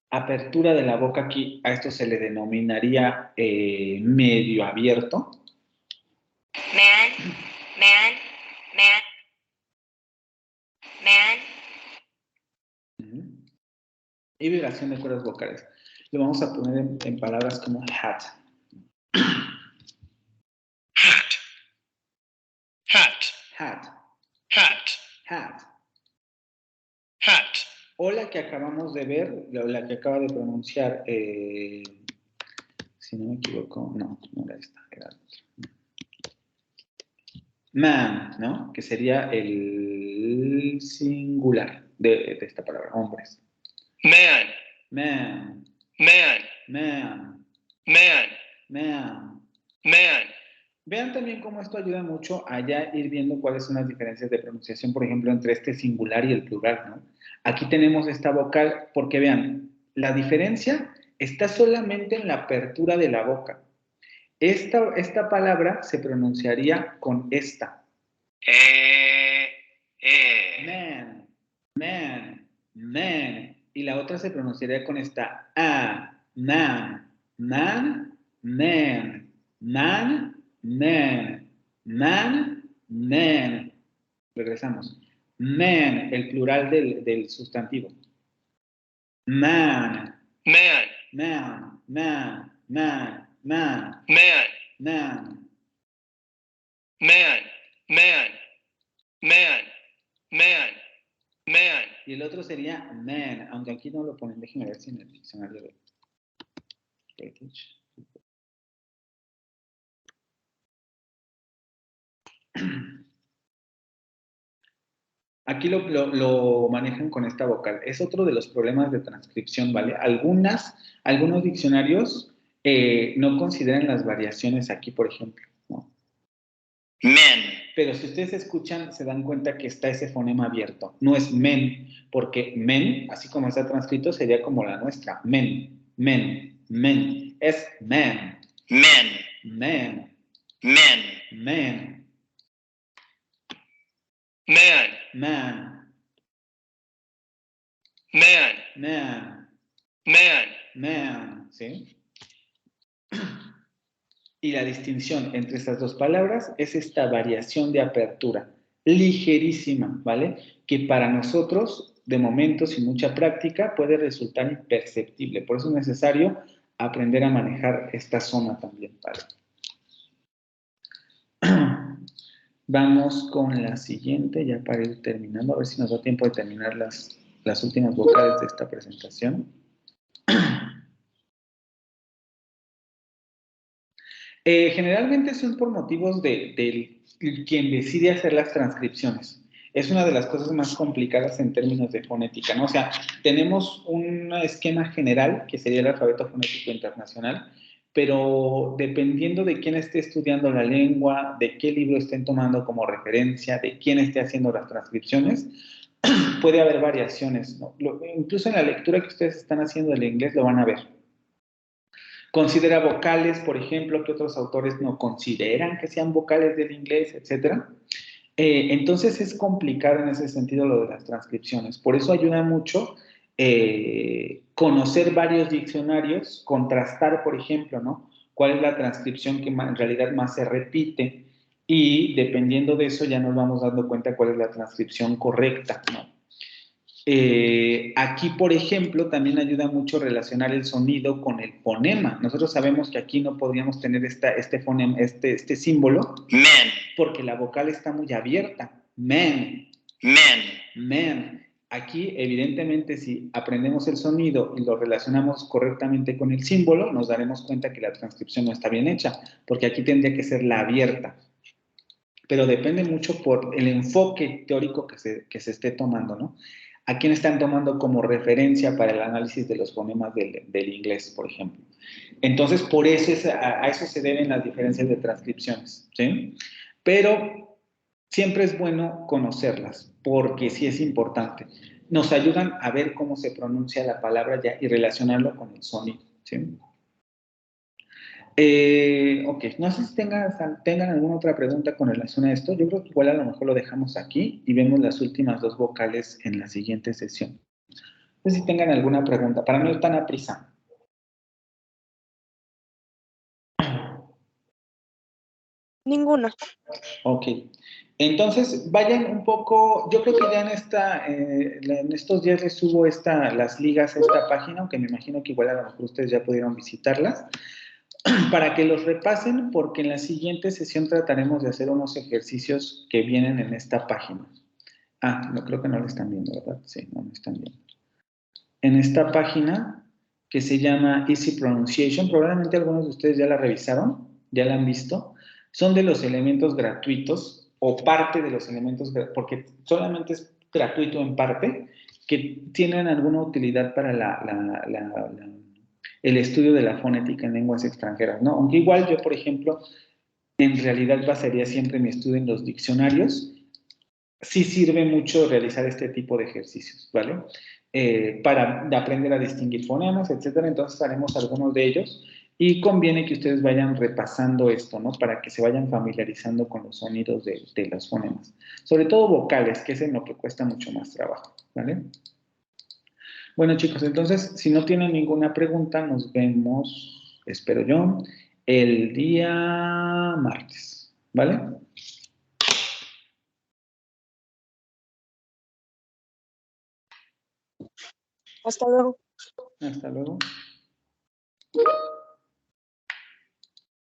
Apertura de la boca aquí, a esto se le denominaría medio abierto. man, man, man, man, Ujú. Y vibración de cuerdas vocales. Lo vamos a poner en palabras como hat. hat, hat, Hat. hat, Hat. hat, O la que acabamos de ver, la que acaba de pronunciar, si no me equivoco, no era esta, era otra. Man, ¿no? Que sería el singular de esta palabra, hombres. man, Man, man, man, man, man. man, Vean también cómo esto ayuda mucho a ya ir viendo cuáles son las diferencias de pronunciación, por ejemplo, entre este singular y el plural, ¿no? Aquí tenemos esta vocal, porque vean, la diferencia está solamente en la apertura de la boca. Esta palabra se pronunciaría con esta. Man, man, man. Y la otra se pronunciaría con esta man, man, man, man, man, man, man. Regresamos. Man, el plural del sustantivo. Man, man, man, man, man, man, man, man. man, man, man, man, man. Y el otro sería man, aunque aquí no lo ponen. Déjenme ver si en el diccionario de British. Aquí lo manejan con esta vocal. Es otro de los problemas de transcripción, ¿vale? Algunos diccionarios no consideran las variaciones aquí, por ejemplo, ¿no? Men, Pero si ustedes escuchan, se dan cuenta que está ese fonema abierto. No es men, porque men, así como está transcrito, sería como la nuestra. Men, men, men. Es man, men, man, men, man, man, man, man, man, man, man, ¿sí? Y la distinción entre estas dos palabras es esta variación de apertura, ligerísima, ¿vale? Que para nosotros, de momento, sin mucha práctica, puede resultar imperceptible. Por eso es necesario aprender a manejar esta zona también, ¿vale? Vamos con la siguiente, ya para ir terminando, a ver si nos da tiempo de terminar las últimas vocales de esta presentación. Generalmente son por motivos de quien decide hacer las transcripciones. Es una de las cosas más complicadas en términos de fonética, ¿no? O sea, tenemos un esquema general, que sería el alfabeto fonético internacional, pero dependiendo de quién esté estudiando la lengua, de qué libro estén tomando como referencia, de quién esté haciendo las transcripciones, puede haber variaciones, ¿no? Incluso en la lectura que ustedes están haciendo del inglés lo van a ver. Considera vocales, por ejemplo, que otros autores no consideran que sean vocales del inglés, etc. Entonces es complicado en ese sentido lo de las transcripciones. Por eso ayuda mucho conocer varios diccionarios, contrastar, por ejemplo, ¿no? Cuál es la transcripción que en realidad más se repite y dependiendo de eso ya nos vamos dando cuenta cuál es la transcripción correcta, ¿no? Aquí, por ejemplo, también ayuda mucho relacionar el sonido con el fonema. Nosotros sabemos que aquí no podríamos tener este fonema, este símbolo, men, porque la vocal está muy abierta. Men, men, men. Aquí, evidentemente, si aprendemos el sonido y lo relacionamos correctamente con el símbolo, nos daremos cuenta que la transcripción no está bien hecha, porque aquí tendría que ser la abierta. Pero depende mucho por el enfoque teórico que se esté tomando, ¿no? ¿A quién están tomando como referencia para el análisis de los fonemas del inglés, por ejemplo? Entonces, por eso a eso se deben las diferencias de transcripciones, ¿sí? Pero siempre es bueno conocerlas, porque sí es importante. Nos ayudan a ver cómo se pronuncia la palabra ya y relacionarlo con el sonido, ¿sí? Ok, no sé si tengan alguna otra pregunta con relación a esto. Yo creo que igual a lo mejor lo dejamos aquí y vemos las últimas dos vocales en la siguiente sesión. No sé si tengan alguna pregunta, para no ir tan a prisa. Ninguna. Ok, entonces vayan un poco, yo creo que ya en estos días les subo las ligas a esta página, aunque me imagino que igual a lo mejor ustedes ya pudieron visitarlas, para que los repasen, porque en la siguiente sesión trataremos de hacer unos ejercicios que vienen en esta página. Ah, no, creo que no lo están viendo, ¿verdad? Sí, no lo están viendo. En esta página que se llama Easy Pronunciation, probablemente algunos de ustedes ya la revisaron, ya la han visto, son de los elementos gratuitos o parte de los elementos, porque solamente es gratuito en parte, que tienen alguna utilidad para el estudio de la fonética en lenguas extranjeras, ¿no? Aunque igual yo, por ejemplo, en realidad basaría siempre mi estudio en los diccionarios. Sí sirve mucho realizar este tipo de ejercicios, ¿vale? Para aprender a distinguir fonemas, etcétera. Entonces haremos algunos de ellos y conviene que ustedes vayan repasando esto, ¿no? Para que se vayan familiarizando con los sonidos de los fonemas. Sobre todo vocales, que es en lo que cuesta mucho más trabajo, ¿vale? Bueno, chicos, entonces, si no tienen ninguna pregunta, nos vemos, espero yo, el día martes, ¿vale? Hasta luego. Hasta luego.